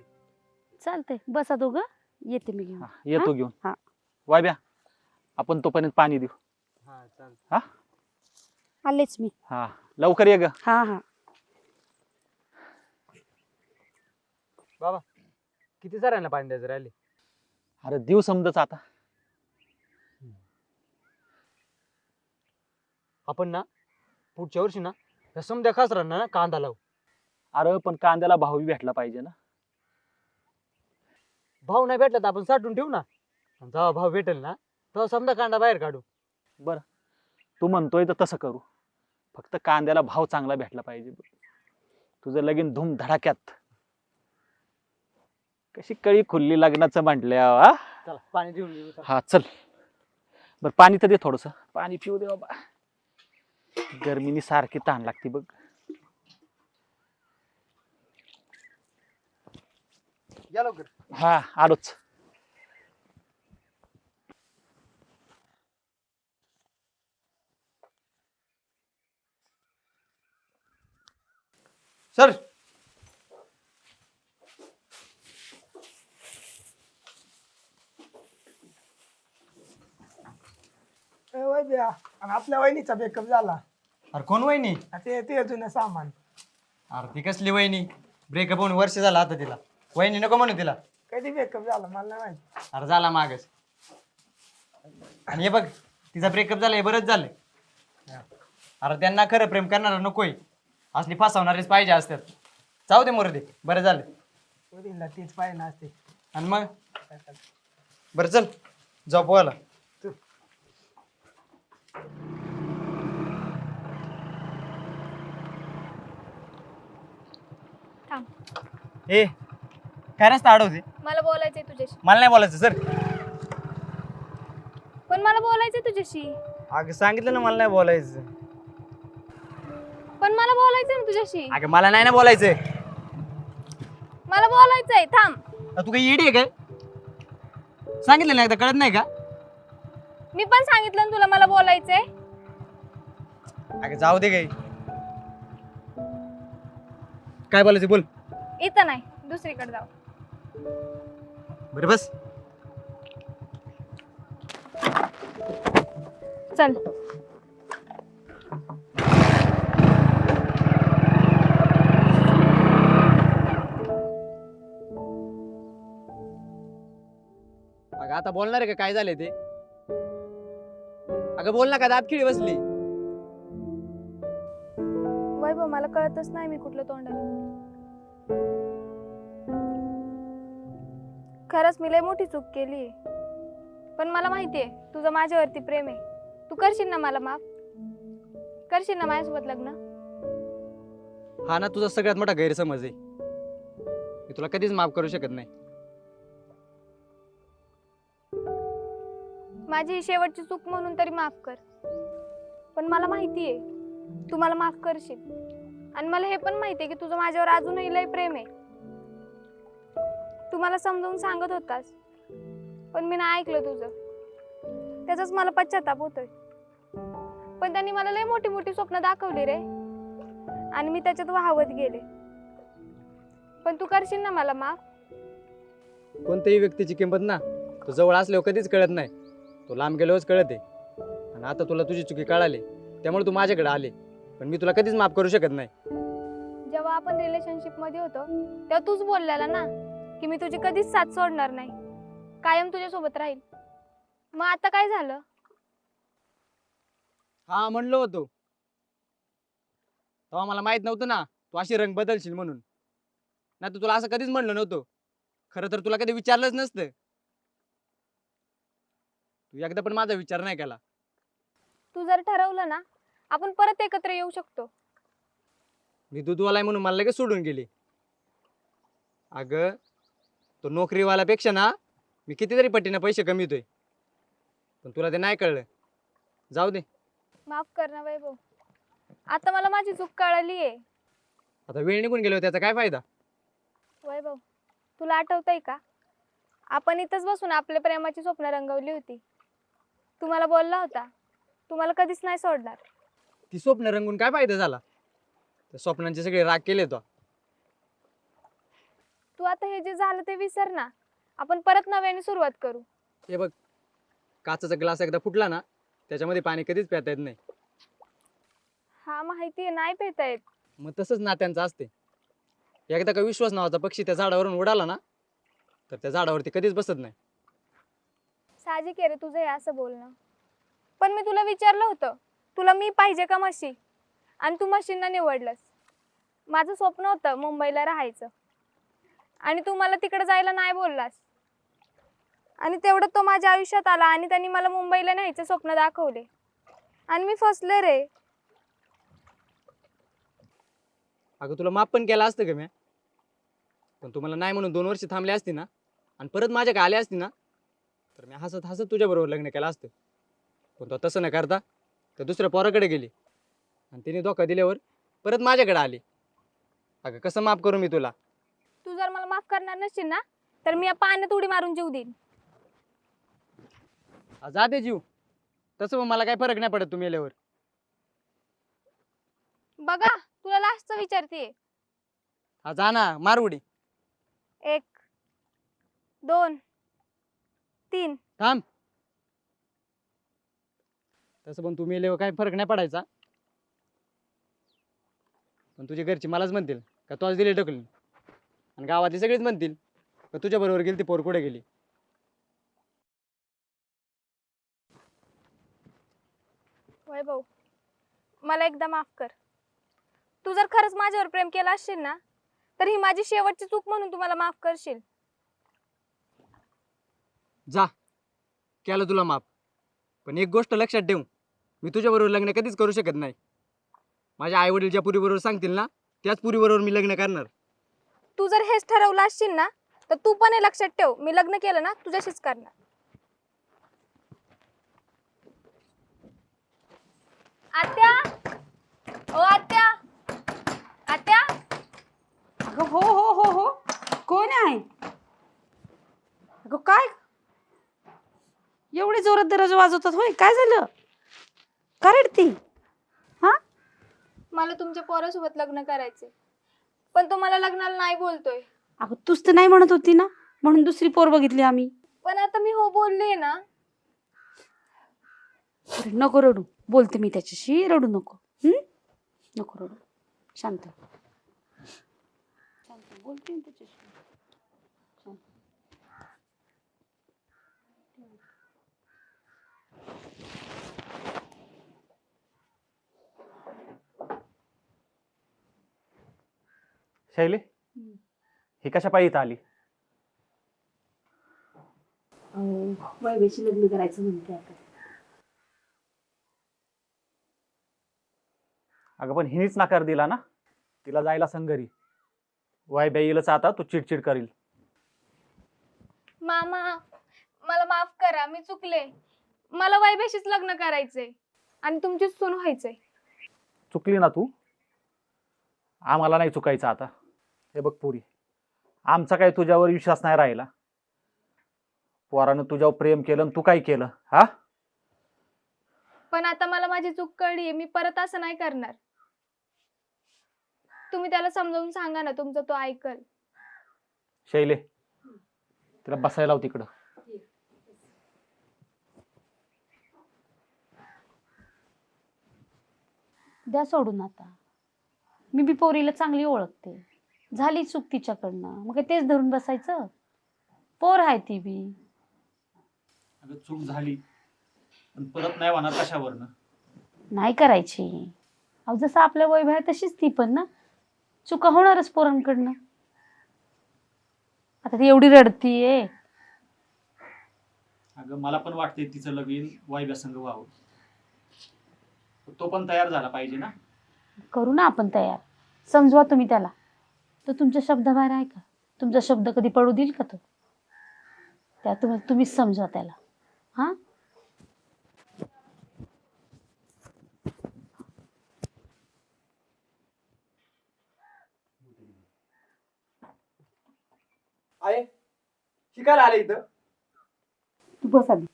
Speaker 3: चालतंय, बसा दोघं. येते मी घेऊन.
Speaker 1: हा, येतो
Speaker 3: हा?
Speaker 1: घेऊन.
Speaker 3: हा.
Speaker 1: वायब्या, आपण तोपर्यंत पाणी देऊ.
Speaker 2: हा चालते.
Speaker 3: आलेच मी.
Speaker 1: हा, लवकर ये ग.
Speaker 3: हा हा.
Speaker 2: बाबा, किती जणांना पाणी द्यायचं राहिले?
Speaker 1: अरे देऊ समजच आता.
Speaker 2: आपण ना पुढच्या वर्षी ना या समद्या खासरांना ना कांदा लावू.
Speaker 1: अरे पण कांद्याला भाव बी भेटला पाहिजे ना.
Speaker 2: भाव नाही भेटला तर आपण साठवून ठेवू ना. आणि जेव्हा भाव भेटेल ना तेव्हा समजा कांदा बाहेर काढू.
Speaker 1: बरं, तू म्हणतोय तर तसं करू. फक्त कांद्याला भाव चांगला भेटला पाहिजे. तुझं लगीन धूम धडाक्यात. कशी कळी खुलली लग्नाचं म्हटल्या.
Speaker 2: चला पाणी देऊन देऊ.
Speaker 1: हा चल. बर पाणी तर दे थोडस. पाणी पिऊ दे बाबा. गर्मीनी सारखी तहान लागते बघ.
Speaker 2: या लवकर.
Speaker 1: हा आलोच.
Speaker 2: सर,
Speaker 6: वैद्या, आणि आपल्या वहिनीचा बेकअप झाला.
Speaker 2: अरे कोण वहिनी?
Speaker 6: ते जुनं सामान.
Speaker 2: अरे ती कसली वहिनी? ब्रेकअप होऊन वर्ष झालं आता तिला. वहिनी नको म्हणू तिला.
Speaker 6: कधी बेकअप झाला मला नाही माहिती.
Speaker 2: अरे झाला मागच. आणि हे बघ तिचा ब्रेकअप झालाय बरंच झालंय. अरे त्यांना खरं प्रेम करणारा नकोय, असली फसवणारीच पाहिजे असतात. जाऊ दे मोरू दे, बरं झालं.
Speaker 6: पोरींना तेच पाहिजे असते.
Speaker 2: आणि मग बरं चल जाऊ पोहायला.
Speaker 5: थांब,
Speaker 2: ए काय रस्ता अडवते,
Speaker 5: मला बोलायचंय तुझ्याशी.
Speaker 2: मला नाही बोलायचं सर.
Speaker 5: पण मला बोलायचंय तुझ्याशी.
Speaker 2: अगं सांगितलं ना मला नाही बोलायचं.
Speaker 5: पण मला बोलायचंय ना तुझ्याशी.
Speaker 2: अगं मला नाही ना बोलायचंय.
Speaker 5: मला बोलायचंय, थांब.
Speaker 2: तू काही इडी आहे काय? सांगितलं नाही एकदा, कळत नाही का?
Speaker 5: मी पण सांगितलं ना तुला मला बोलायचंय.
Speaker 2: अगं जाऊ दे काही. काय बोलायचं बोल.
Speaker 5: इथं नाही, दुसरीकडे जाऊ.
Speaker 2: बरं बस.
Speaker 5: चल.
Speaker 2: अगं आता बोलणार आहे का काय झालंय ते? अगं बोल ना, का दात खिळी बसली?
Speaker 5: वैभव, मला कळतच नाही मी कुठलं तोंडाने बोलू. खरंच मी लय मोठी चूक केली, पण मला माहितीये तुझं माझ्यावरती प्रेम आहे. तू करशील ना मला माफ? करशील ना माझ्यासोबत लग्न?
Speaker 2: हा ना तुझा सगळ्यात मोठा गैरसमज आहे. मी तुला कधीच माफ करू शकत नाही.
Speaker 5: माझी ही शेवटची चूक म्हणून तरी माफ कर. पण मला माहितीये तू मला माफ करशील, आणि मला हे पण माहितीये की तुझं माझ्यावर अजूनही लय प्रेम आहे. तू मला समजावून सांगत होतास, पण मी नाही ऐकलं तुझं. त्याचाच मला पश्चाताप होतोय. पण त्यांनी मला लय मोठी मोठी स्वप्न दाखवली रे, आणि मी त्याच्यात वाहवत गेले. पण तू करशील ना मला माफ?
Speaker 2: कोणत्याही व्यक्तीची किंमत ना तो जवळ असल्यावर कधीच कळत नाही, तो लांब गेल्यावरच कळते. आणि आता तुला तुझी चुकी कळाली, त्यामुळे तू माझ्याकडे आले. पण मी तुला कधीच माफ करू शकत नाही.
Speaker 5: जेव्हा आपण रिलेशनशिप मध्ये होतो तेव्हा तूच बोललेला ना की मी तुझी कधीच साथ सोडणार नाही, कायम तुझ्या सोबत राहील. मग आता काय झालं?
Speaker 2: हा म्हणलो होतो तेव्हा मला माहित नव्हतं ना तू अशी रंग बदलशील म्हणून. नाही तर तुला असं कधीच म्हणलं नव्हतं. खरं तर तुला कधी विचारलंच नसतं. तू एकदा पण माझा विचार नाही केला.
Speaker 5: तू जर ठरवलं ना आपण परत एकत्र येऊ शकतो.
Speaker 2: मी दूधवाला आहे म्हणून मला लगेच सोडून गेली. अगं तो नोकरीवाल्यापेक्षा ना मी कितीतरी पटीने पैसे कमीवतोय, पण तुला ते नाही कळलं. जाऊ दे.
Speaker 5: माफ कर ना वैभव, आता मला माझी चूक कळली आहे.
Speaker 2: आता वेळ निघून गेलो त्याचा काय फायदा?
Speaker 5: वैभव, तुला आठवतंय का आपण इथंच बसून आपल्या प्रेमाची स्वप्न रंगवली होती. तू मला बोलला होता तू मला कधीच नाही सोडणार.
Speaker 2: ती स्वप्न रंगून काय फायदा झाला? त्या स्वप्नांचे सगळे राग केले तो.
Speaker 5: तू आता हे जे झालं ते विसर ना, आपण परत नव्याने सुरुवात करू.
Speaker 2: हे बघ, काचेचा ग्लास एकदा फुटला ना त्याच्यामध्ये पाणी कधीच प्याता येत नाही.
Speaker 5: हा माहितीये, नाही पेता येत.
Speaker 2: मग तसंच नात्यांचं असते. एकदा का विश्वास नावाचा पक्षी त्या झाडावरून उडाला ना तर त्या झाडावरती कधीच बसत नाही.
Speaker 5: साहजिक आहे रे तुझं हे असं बोलणं, पण मी तुला विचारलं होतं तुला मी पाहिजे का म्हशी, आणि तू म्हशींना निवडलंस. माझं स्वप्न होतं मुंबईला राहायचं, आणि तू मला तिकडे जायला नाही बोललास. आणि तेवढं तो माझ्या आयुष्यात आला आणि त्यांनी मला मुंबईला न्यायचे स्वप्न दाखवले, आणि मी फसले रे.
Speaker 2: अगं तुला माफ पण केला असतं का मी? पण तू मला नाही म्हणून 2 वर्ष थांबले असती ना आणि परत माझ्याकडे आले असती ना तर मी हसत हसत तुझ्याबरोबर लग्न केलं असतं. पण तो तसं न करता तर दुसऱ्या पोराकडे गेली आणि तिने धोका दिल्यावर परत माझ्याकडे आली. अगं कसं माफ करू मी तुला?
Speaker 5: तू जर मला माफ करणार नसशील ना तर मी या पाण्यात उडी मारून जीव देईन.
Speaker 2: जा दे जीव, तसं मग मला काही फरक नाही पडत तू मेल्यावर.
Speaker 5: बघा तुला लास्टचं विचारते.
Speaker 2: हा जा ना, मार उडी.
Speaker 5: 1 2 3.
Speaker 2: थांब. तसं पण तू मेल्यावर काही फरक नाही पडायचा. पण तुझे घरचे मलाच म्हणतील का तू आज दिले ढकलून, आणि गावातले सगळेच म्हणतील का तुझ्या बरोबर गेली ती पोर कुठे गेली.
Speaker 5: वैभव, मला एकदा माफ कर. तू जर खरंच माझ्यावर प्रेम केलं असशील ना, तर ही माझी शेवटची चूक म्हणून तू मला माफ करशील.
Speaker 2: जा, केलं तुला माफ. पण एक गोष्ट लक्षात ठेव, मी तुझ्याबरोबर लग्न कधीच करू शकत नाही. माझ्या आई वडील ज्या पुरीबरोबर सांगतील ना, त्याच पुरीबरोबर मी लग्न करणार.
Speaker 5: तू जर हेच ठरवलं असशील ना, तर तू पण हे लक्षात ठेव, मी लग्न केलं ना तुझ्याशीच करणार. आत्या, ओ आत्या, आत्या.
Speaker 3: अगं हो हो हो हो, कोण आहे? अगं काय एवढे जोरात दरवाजा वाजवतात? होय, काय झालं? का रडती?
Speaker 5: मला तुमच्या पोरासोबत लग्न करायचंय, पण तो मला लग्नाला नाही बोलतोय.
Speaker 3: अगं तूच तर नाही म्हणत होती ना, म्हणून दुसरी पोर बघितली आम्ही.
Speaker 5: पण आता मी हो बोलले ना.
Speaker 3: अरे नको रडू, बोलते मी त्याच्याशी, रडू नको. नको रडू, शांत शांत, बोलते मी त्याच्याशी. शांत.
Speaker 1: शैली, ही कशा पायी इथं आली?
Speaker 3: वैभवशी लग्न करायचं म्हणते आता.
Speaker 1: अगं पण हिनीच नकार दिला ना, तिला जायला सांग घरी. वायब्या येईलच आता, तू चिडचिड करील.
Speaker 5: मामा, मला माफ करा, मी चुकले. मला वैभवशीच लग्न करायचंय आणि तुमचीच सून व्हायचंय.
Speaker 1: चुकली ना तू, आम्हाला नाही चुकायचं आता. हे बघ पुरी, आमचा काही तुझ्यावर विश्वास नाही राहिला. पोरानं तुझ्यावर प्रेम केलं आणि तू काय केलं? हा,
Speaker 5: पण आता मला माझी चूक कळली, मी परत असं नाही करणार. तुम्ही त्याला समजावून सांगा ना, तुमचं तो ऐकल.
Speaker 1: शैले, तिला बसायला लाव तिकडं.
Speaker 3: द्या सोडून आता. मी बी पोरीला चांगली ओळखते. झाली चूक तिच्याकडनं, मग काय तेच धरून बसायचं? पोर आहे ती बी.
Speaker 1: अगं चूक झाली, पण परत नाही होणार कशावरनं?
Speaker 3: नाही करायची. अहो जसं आपल्या वैभव आहे तशीच ती पण ना. चुका होणारच पोरांकडनं. आता ती एवढी रडतीये.
Speaker 1: अगं मला पण वाटते तिचं लगीन वायब्या संग व्हावं. तो पण तयार झाला पाहिजे ना.
Speaker 3: करू ना आपण तयार. समजवा तुम्ही त्याला. तो तुमच्या शब्दाबाहेर आहे का? तुमचा शब्द कधी पडू देईल का तो? त्या तुम्हीच समजवा त्याला. हा,
Speaker 2: आहे शिकायला आले इथं.
Speaker 3: तू बस आधी.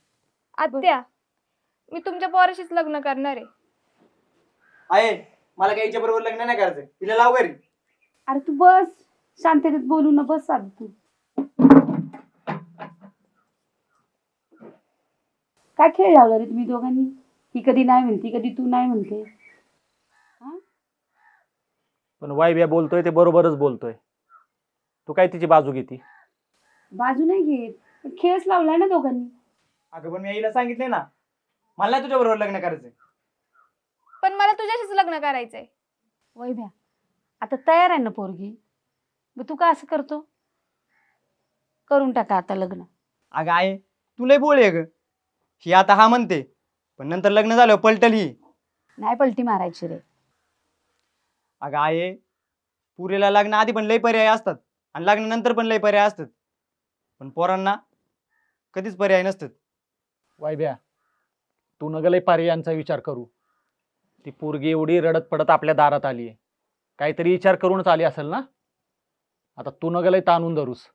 Speaker 5: आत्या, मी तुमच्या पोराशीच लग्न करणार आहे.
Speaker 2: आहे, मला काही बरोबर लग्न नाही करायचं. तिला लाव घरी.
Speaker 3: अरे तू बस, शांततेत बोलू ना, बस आधी तू. काय खेळ लावला रे तुम्ही दोघांनी? ही कधी नाही म्हणती, कधी तू नाही म्हणते.
Speaker 1: पण वायब्या बोलतोय ते बरोबरच बोलतोय. तू काय तिची बाजू घेती?
Speaker 3: बाजू नाही घेत, पण खेळच लावलाय ना दोघांनी.
Speaker 2: अगं पण मी आईला सांगितले ना, मला नाही तुझ्या बरोबर लग्न करायचंय.
Speaker 5: पण मला तुझ्याशीच लग्न करायचंय.
Speaker 3: वैभ्या, आता तयार आहे ना पोरगी, मग तू का असं करतो? करून टाका आता लग्न.
Speaker 2: अगं आहे, तू लय बोल आहे ग. ही आता हा म्हणते, पण नंतर लग्न झालं पलटल ही.
Speaker 3: नाही पलटी मारायची रे.
Speaker 2: अगं आहे, पुरीला लग्न आधी पण लय पर्याय असतात आणि लग्नानंतर पण लय पर्याय असतात, पण पोरांना कधीच पर्याय नसतात.
Speaker 1: वायब्या, तू नगलय पर्यायांचा विचार करू. ती पोरगी एवढी रडत पडत आपल्या दारात आली आहे, काहीतरी विचार करूनच आली असेल ना. आता तू नगलय ताणून धरूस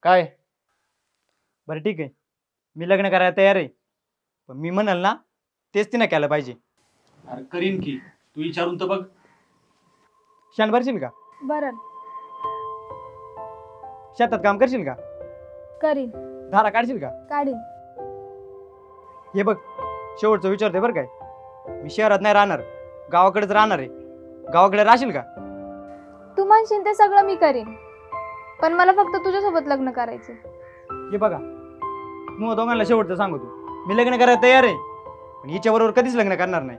Speaker 1: काय?
Speaker 2: बरं ठीक आहे, मी लग्न करायला तयार आहे, पण मी म्हणाल ना तेच तिनं केलं पाहिजे.
Speaker 1: अरे करीन की, तू विचारून तर बघ.
Speaker 2: शान भरशील का?
Speaker 5: बरं,
Speaker 2: शेतात काम करशील का?
Speaker 5: करीन.
Speaker 2: धारा काढशील का?
Speaker 5: काढीन.
Speaker 2: हे बघ, शेवटचं विचारते बरं काय, मी शहरात नाही राहणार, गावाकडेच राहणार आहे. गावाकडे राहशील का?
Speaker 5: तू म्हणशील ते सगळं मी करीन, पण मला फक्त तुझ्यासोबत लग्न करायचं.
Speaker 2: हे बघा, मग दोघांना शेवटचं सांगतो, मी लग्न करायला तयार आहे, पण हिच्याबरोबर कधीच लग्न करणार नाही.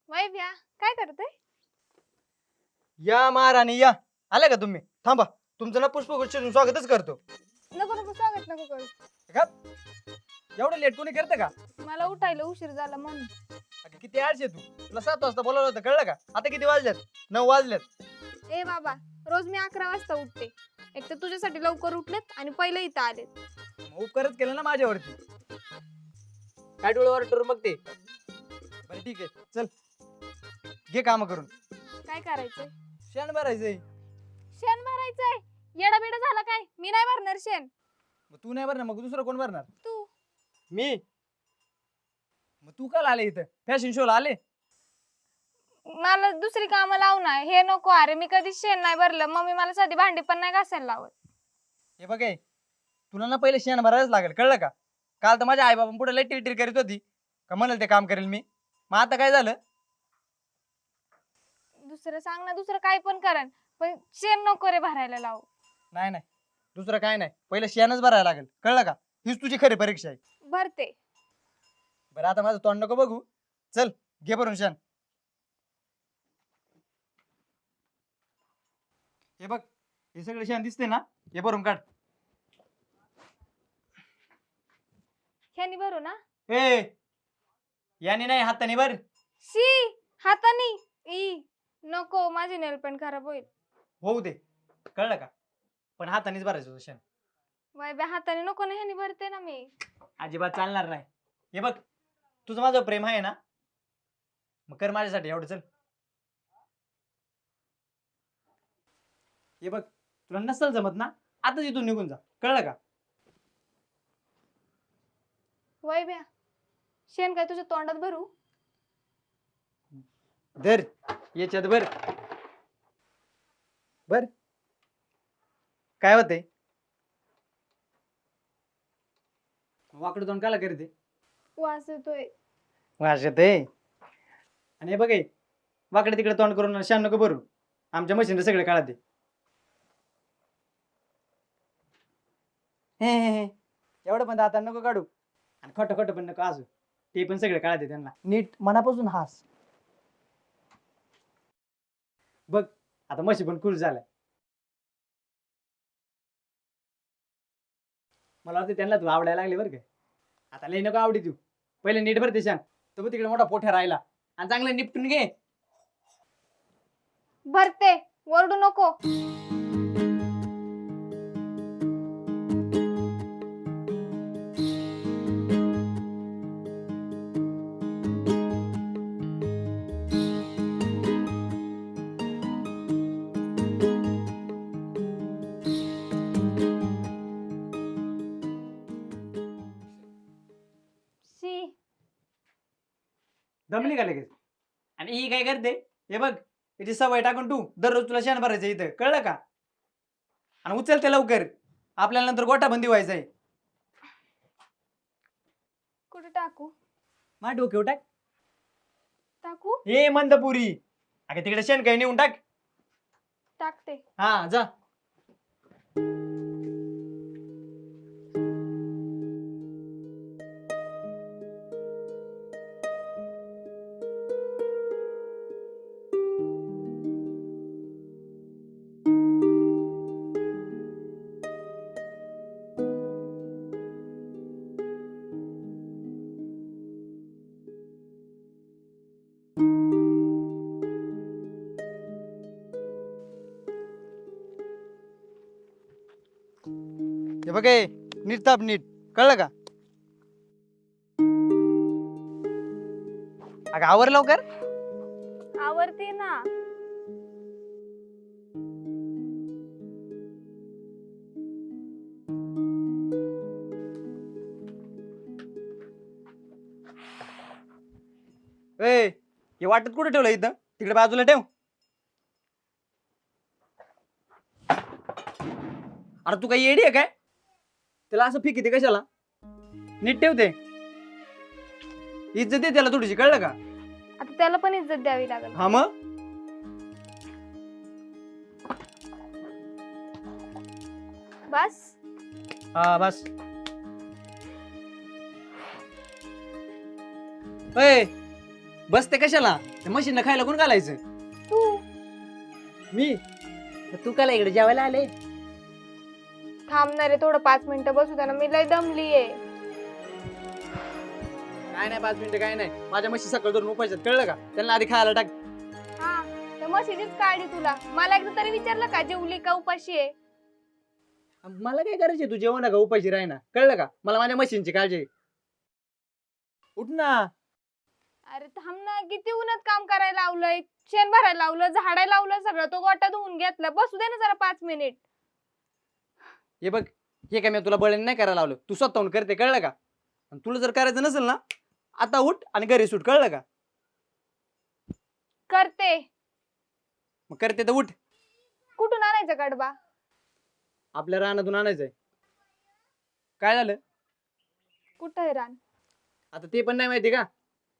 Speaker 5: वैभ्या काय करतोय?
Speaker 2: या महाराणी या. आले का तुम्ही? थांबा, तुमचं ना पुष्पगुच्छेतून स्वागतच करतो.
Speaker 5: नको नको स्वागत नको करू.
Speaker 2: एवढं लेट कोणी करतं का?
Speaker 5: मला उठायला उशीर झाला म्हणून.
Speaker 2: अगं, किती आळशी आहे तू. तुला 7 वाजता बोलावलं होतं, कळलं का? आता किती वाजल्यात? 9 वाजल्यात.
Speaker 5: ए बाबा, रोज मी 11 वाजता उठते. एक तर तुझ्यासाठी लवकर उठलेत आणि पहिले इथं आलेत.
Speaker 2: मग उपकारच केलं ना माझ्यावरती. काय डोळ्यावर टोर मग ते. बरं ठीक आहे, चल घे काम करून.
Speaker 5: काय करायचंय?
Speaker 2: शेण भरायचंय.
Speaker 5: शेण भरायचंय? येडा बिडा झाला काय? मी नाही भरणार शेण.
Speaker 2: मग तू नाही भरणार, मग दुसरं कोण भरणार?
Speaker 5: तू.
Speaker 2: मी. मग तू काल आले इथं? फॅशन शोला आले?
Speaker 5: मला दुसरी कामं लावू नाही. हे नको. अरे मी कधीच शेण नाही भरलं. मम्मी मला साधी भांडी पण नाही घासायला लावत.
Speaker 2: हे बघ हे, तुला ना पहिले शेण भरायलाच लागेल, कळलं का? काल तर माझ्या आई बाबा पुढे लई टिरटिर करीत होती का म्हणाल ते काम करेल मी. मग आता काय झालं?
Speaker 5: दुसरं सांग ना, दुसरं काय पण करण, पण शेण नको रे भरायला लावू.
Speaker 2: नाही नाही, दुसरं काय नाही, पहिलं शेणच भरायला लागेल, कळलं का? हीच तुझी खरी परीक्षा आहे.
Speaker 5: भरते.
Speaker 2: बरं आता माझं तोंड नको बघू, चल घे भरून शेण. हे बघ, हे सगळं शेण दिसते ना, हे भरून काढ.
Speaker 5: ह्यानी भरू ना?
Speaker 2: ए, याने नाही, हाताने भर.
Speaker 5: शी, हातानी. ई नको, माझी नेल पेंट खराब होईल.
Speaker 2: होऊ दे, कळलं का? पण हातानेच भरायचं होतं शेण.
Speaker 5: वैभ्या, हाताने नको ना, ह्यानी भरते ना मी.
Speaker 2: अजिबात चालणार नाही. हे बघ, तुझं माझं प्रेम आहे ना, मग कर माझ्यासाठी एवढं, चल. हे बघ, तुला नसल जमत ना, आता इथून निघून जा, कळलं का?
Speaker 5: वैभ्या, शेण काय तुझ्या तोंडात भरू?
Speaker 2: धर, याच्यात भर. बर, काय होते? वाकडं तोंड काला करते?
Speaker 5: वास येतोय.
Speaker 2: वास येते. आणि हे बघ हे, वाकडे तिकडे तोंड करून शान नको भरू, आमच्या मशीनला सगळे काढा ते. एवढं पण आता नको काढू, आणि खोटं खोटं पण नको असू, ते पण सगळे काढा ते त्यांना. नीट मनापासून हास. बघ, आता मशी पण खुश झालाय. मला वाटतं त्यांना तू आवडायला लागले बरं का. आता लई नको आवडी तू, पहिले नीट भरते शान, तो तिकडे मोठा पोठ्या राहिला, आणि चांगलं निपटून घे.
Speaker 5: भरते, वरडू नको. शी,
Speaker 2: दमली का लगेच? आणि ही काय करते, हे बघ, त्याची सवय टाकून तू दररोज तुला शेण भरायचं इथं, कळलं का? आणि उचलते लवकर, आपल्याला नंतर गोटाबंदी व्हायचंय.
Speaker 5: कुठे टाकू?
Speaker 2: माझ्या डोक्यावर टाक.
Speaker 5: टाकू?
Speaker 2: हे मंदपुरी, अगं तिकडे शेण काही नेऊन टाक.
Speaker 5: टाकते.
Speaker 2: हा जा. हे बघ हे, नीट ताप, नीट, कळलं का? अगं आवर लवकर.
Speaker 5: आवडते ना.
Speaker 2: ए, हे वाटत कुठे ठेवलं इथं? तिकडे बाजूला ठेव. अरे तू काही येडी आहे काय? त्याला असं फिक येते कशाला? नीट ठेवते. इज्जत दे त्याला थोडीशी, कळलं का?
Speaker 5: आता त्याला पण इज्जत द्यावी लागेल.
Speaker 2: हा मग
Speaker 5: बस.
Speaker 2: हा बस. अय बस ते कशाला? त्या मशीनला खायला कोण घालायचं?
Speaker 5: तू
Speaker 2: मी. तू काय इकडे जेवायला आले?
Speaker 5: थांबणार आहे थोडं 5 मिनिटं बसू द्या ना, मी लय दमलीये.
Speaker 2: काय नाही 5 मिनिटं काय नाही. माझ्या म्हशी सकाळ धरून उपायच्यात, कळलं का? त्यांना आधी खायला टाक.
Speaker 5: हा तर म्हशीचीच काढली तुला. मला एकदा तरी विचारलं का जेवली का उपाशी आहे?
Speaker 2: मला काय करायचे? तू जेवण का उपाशी राही ना, कळलं का? मला माझ्या मशीनची काळजी आहे. उठ ना.
Speaker 5: अरे थांब ना, किती उन्हात काम करायला लावलंय, शेण भरायला लावलं, झाडायला लावलं, सगळं तो गोटा धुवून घेतला. बसू दे ना जरा 5 मिनिट.
Speaker 2: हे बघ, हे काय मी तुला बळण नाही करायला लावलं. तू स्वतःहून करते, कळलं का? आणि तुला जर करायचं नसेल ना, आता उठ आणि घरी सुट, कळलं का?
Speaker 5: करते.
Speaker 2: मग करते तर उठ.
Speaker 5: कुठून आणायचा कडबा?
Speaker 2: आपल्या रानातून आणायचंय. काय झालं?
Speaker 5: कुठं आहे रान?
Speaker 2: आता ते पण नाही माहिती का?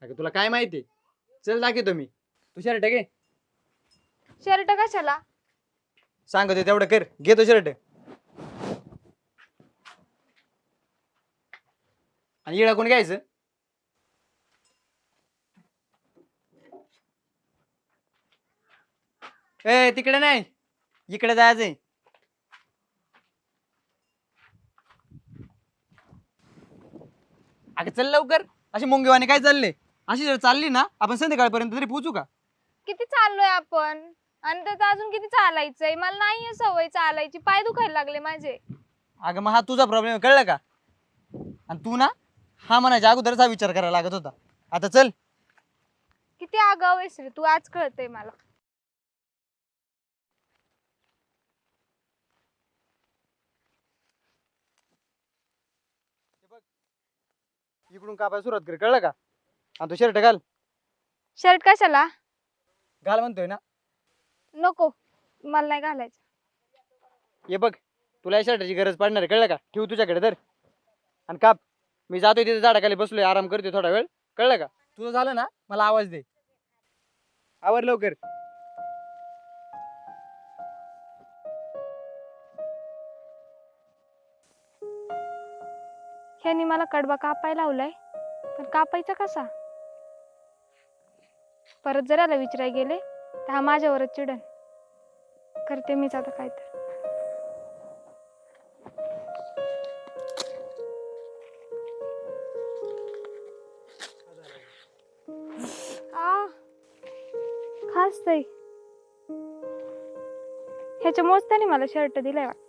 Speaker 2: अगं तुला काय माहिती? चल दाखवतो मी. तू शर्ट घे.
Speaker 5: शर्ट कशाला?
Speaker 2: सांगतो तेवढं कर. घे तो शर्ट. आणि इळा कोण घ्यायचं? ए तिकडे नाही, इकडे जायचंय. अगं चल लवकर. अशी मुंगीवाणी काय चालले? अशी जर चालली ना, आपण संध्याकाळपर्यंत तरी पोहोचू का?
Speaker 5: किती चाललोय आपण, आणि त्यात अजून किती चालायचंय? मला नाहीये सवय चालायची, पाय दुखायला लागले माझे.
Speaker 2: अगं मग हा तुझा प्रॉब्लेम, कळलं का? आणि तू ना हा म्हणायच्या अगोदरच हा विचार करायला लागत होता. आता चल.
Speaker 5: किती आगाव आहेस रे तू, आज कळतंय मला.
Speaker 2: इकडून कापायला सुरुवात कर, कळलं का? आणि तू शर्ट घाल.
Speaker 5: शर्ट कशाला?
Speaker 2: घाल म्हणतोय ना.
Speaker 5: नको, मला नाही घालायचं.
Speaker 2: ये बघ, तुला या शर्टाची गरज पडणार आहे, कळलं का? ठेव तुझ्याकडे तर. आणि काप. मी जातोय तिथे झाडाखाली बसलोय, आराम करतोय थोडा वेळ, कळलं का? तुझं झालं ना, मला आवाज दे. आवर लवकर.
Speaker 5: ह्यानी मला कडबा कापायला लावलाय, पण कापायचा कसा? परत जर याला विचाराय गेले तर हा माझ्यावरच चिडन. करते मीच आता काय तर. खासतय. ह्याच्यामुळेच त्याने मला शर्ट दिलाय वाटत.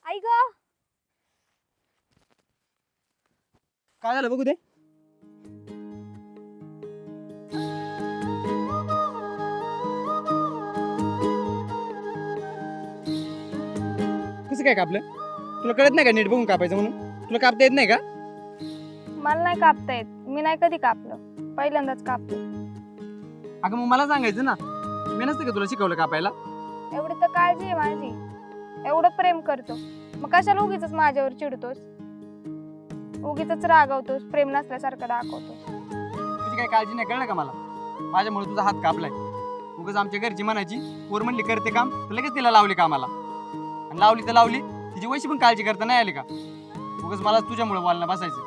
Speaker 5: आई ग,
Speaker 2: काय झालं बघू दे. कसं काय कापलं? तुला कळत नाही का नीट बघून कापायचं म्हणून? तुला कापता येत नाही का?
Speaker 5: मला नाही कापता येत. मी नाही कधी कापलं, पहिल्यांदाच कापलं.
Speaker 2: अगं मग मला सांगायचं ना. मी नसतं का तुला शिकवलं कापायला?
Speaker 5: एवढी तर काळजी आहे माझी, एवढं प्रेम करतो, मग कशाला उगीच माझ्यावर चिडतोस? उगीच रागवतोस, प्रेम नसल्यासारखं दाखवतोस.
Speaker 2: तुझी काही काळजी नाही, कळलं का मला? माझ्यामुळे तुझा हात कापलाय. उगाच आमच्या घरची म्हणायची, पोर म्हणली करते काम, तर लगेच तिला लावली कामाला. आणि लावली तर लावली, तिची वैशी पण काळजी करता नाही आली का? उगाच मला तुझ्यामुळे बोलणं बसायचं.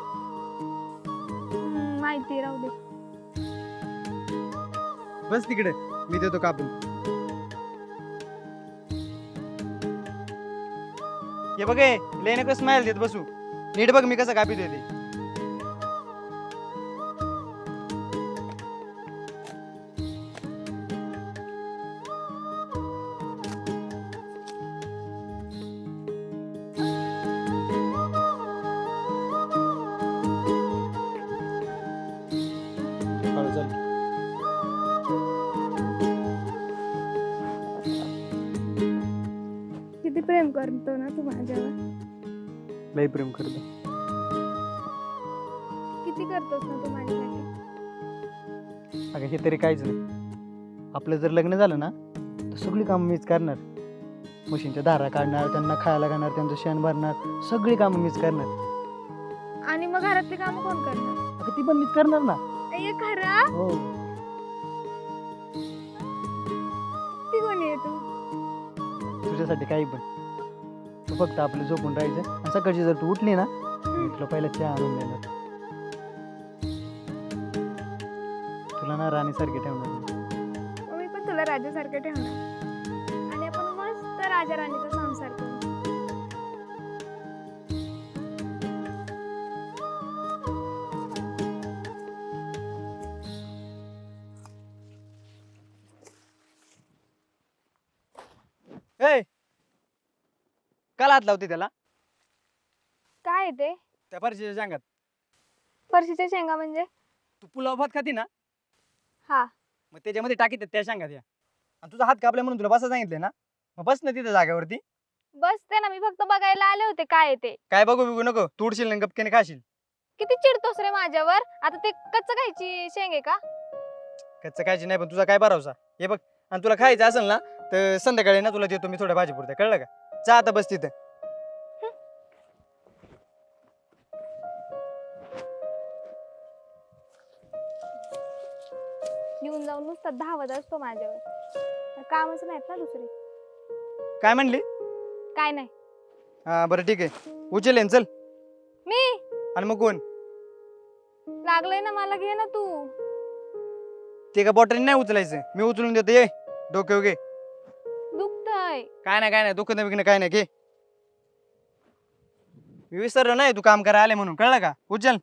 Speaker 5: माहिती, राहू दे.
Speaker 2: बस तिकडे, मी देतो कापून. हे बघ, लय नका स्माइल देत बसू. नीट बघ मी कसं कापितोय ते. चल.
Speaker 5: प्रेम करतो ना तू माझ्यावर?
Speaker 2: लय प्रेम करतो.
Speaker 5: किती करतोस ना तू माझ्यासाठी?
Speaker 2: अगं हे तरी काहीच नाही. आपलं जर लग्न झालं ना तर सगळी कामं मीच करणार. म्हशींच्या धारा काढणार, त्यांना खायला घालणार, त्यांचं शेण भरणार, सगळी कामं मीच करणार.
Speaker 5: आणि मग घरातली कामं कोण करणार?
Speaker 2: अगं ती पण मीच करणार ना.
Speaker 5: हे खरं?
Speaker 2: हो.
Speaker 5: ती कोणी आहे तू?
Speaker 2: तुझ्यासाठी काही पण. तू फक्त आपलं झोपून राहायचं आणि सकाळची जर तू उठली ना मी तुला पहिला चहा आणून देणार. तुला ना राणीसारखे ठेवणार मी.
Speaker 5: मग मी पण तुला राजासारखं ठेवणार आणि आपण मस्त राजा राणीचा संसार करू.
Speaker 2: ए काला हात लावते त्याला
Speaker 5: काय आहे ते?
Speaker 2: त्या फरशीच्या सांगात.
Speaker 5: फरशीच्या शेंगा म्हणजे?
Speaker 2: तू पुलाव भात खाती ना
Speaker 5: हा.
Speaker 2: मग त्याच्यामध्ये टाकीत त्या सांगात या. आणि तुझा हात कापला म्हणून तुला बसा सांगितलंय ना, मग बस ना तिथं जागेवरती.
Speaker 5: बसते ना, मी फक्त बघायला आले होते काय आहे ते.
Speaker 2: काय बघू बिघू नको, तुडशील ना गपकेने खाशील.
Speaker 5: किती चिडतोस रे माझ्यावर? आता ते कच्चं खायची शेंग आहे का?
Speaker 2: कच्चं खायची नाही, पण तुझा काय भरोसा. हे बघ, आणि तुला खायचं असेल ना तर संध्याकाळी ना तुला देतो मी थोड्या भाजी पुरत्या, कळलं का? जा आता बस तिथं.
Speaker 5: येऊन जाऊन नुसता धावत असतो माझ्यावर. कामच नाहीत ना दुसरे.
Speaker 2: काय म्हणली?
Speaker 5: काय नाही.
Speaker 2: हा बरं ठीक आहे, उचलेन चल.
Speaker 5: मी
Speaker 2: आणि मग कोण?
Speaker 5: लागलंय ना मला, घे ना तू.
Speaker 2: ते का बॉटल नाही उचलायचं, मी उचलून देतो. ये डोके उगे.
Speaker 5: दुखतय.
Speaker 2: काय नाही दुखत नाही बिकणं काय नाही, घे. मी विसरलो नाही तू काम करायला आले म्हणून, कळलं का? उचल.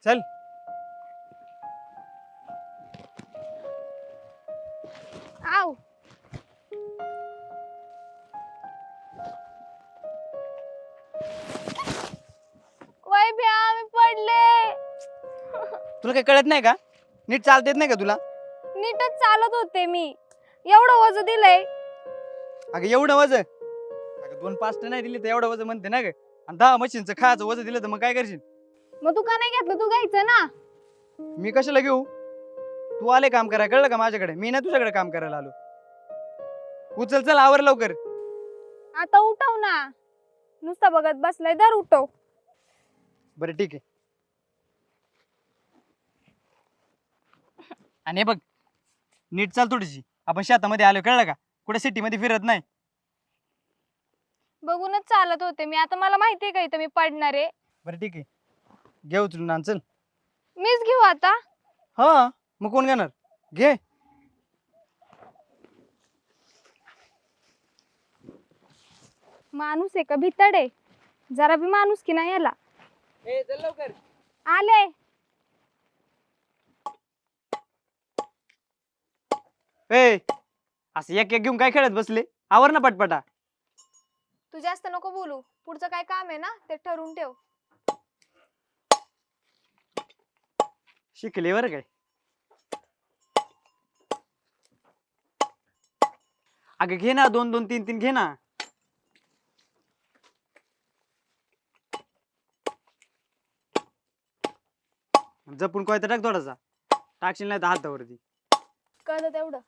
Speaker 2: चल.
Speaker 5: आव. वय भ्या, मी पडले.
Speaker 2: तुला काही कळत नाही का? नीट चालता येत नाही का तुला?
Speaker 5: नीटच चालत होते मी. एवढं वजन दिलंय.
Speaker 2: अगं एवढं वजन? अगं 2 पास्ट नाही दिली तर एवढं वजन म्हणते ना ग. आणि 10 मशीनचं खायचं वजन दिलं तर मग काय करशील?
Speaker 5: मग तू का नाही घेतलं? तू घ्यायचं ना.
Speaker 2: मी कशाला घेऊ? तू आले काम करायला, कळलं का माझ्याकडे? मी नाही तुझ्याकडे काम करायला आलो. उचल चल, आवर लवकर.
Speaker 5: आता उठव ना. नुसता बघत बसलाय, दर उठव.
Speaker 2: बरं ठीक आहे. आणि हे बघ, नीट चाल थोडीशी. आपण शेतामध्ये आलो, कळलं का? कुठे सिटीमध्ये फिरत नाही.
Speaker 5: बघूनच चालत होते मी. आता मला माहितीये का इथं मी पडणार आहे.
Speaker 2: बरं ठीक आहे, घे उचलून आण चल.
Speaker 5: मीच घेऊ आता?
Speaker 2: हा मग कोण घेणार? घे.
Speaker 5: माणूस आहे का भितड आहे? जरा बी माणूस की नाही याला.
Speaker 2: चल लवकर.
Speaker 5: आले.
Speaker 2: ए असं एक एक घेऊन काय खेळत बसले? आवर ना पटपटा.
Speaker 5: तू जास्त नको बोलू. पुढचं काय काम आहे ना ते ठरवून ठेव.
Speaker 2: शिकले बरं काय. अगं घे ना, 2-2 3-3 घे ना. जपून कोयता टाक थोडासा. टाकशील नाही तर हातावरती.
Speaker 5: कळलं तेवढं.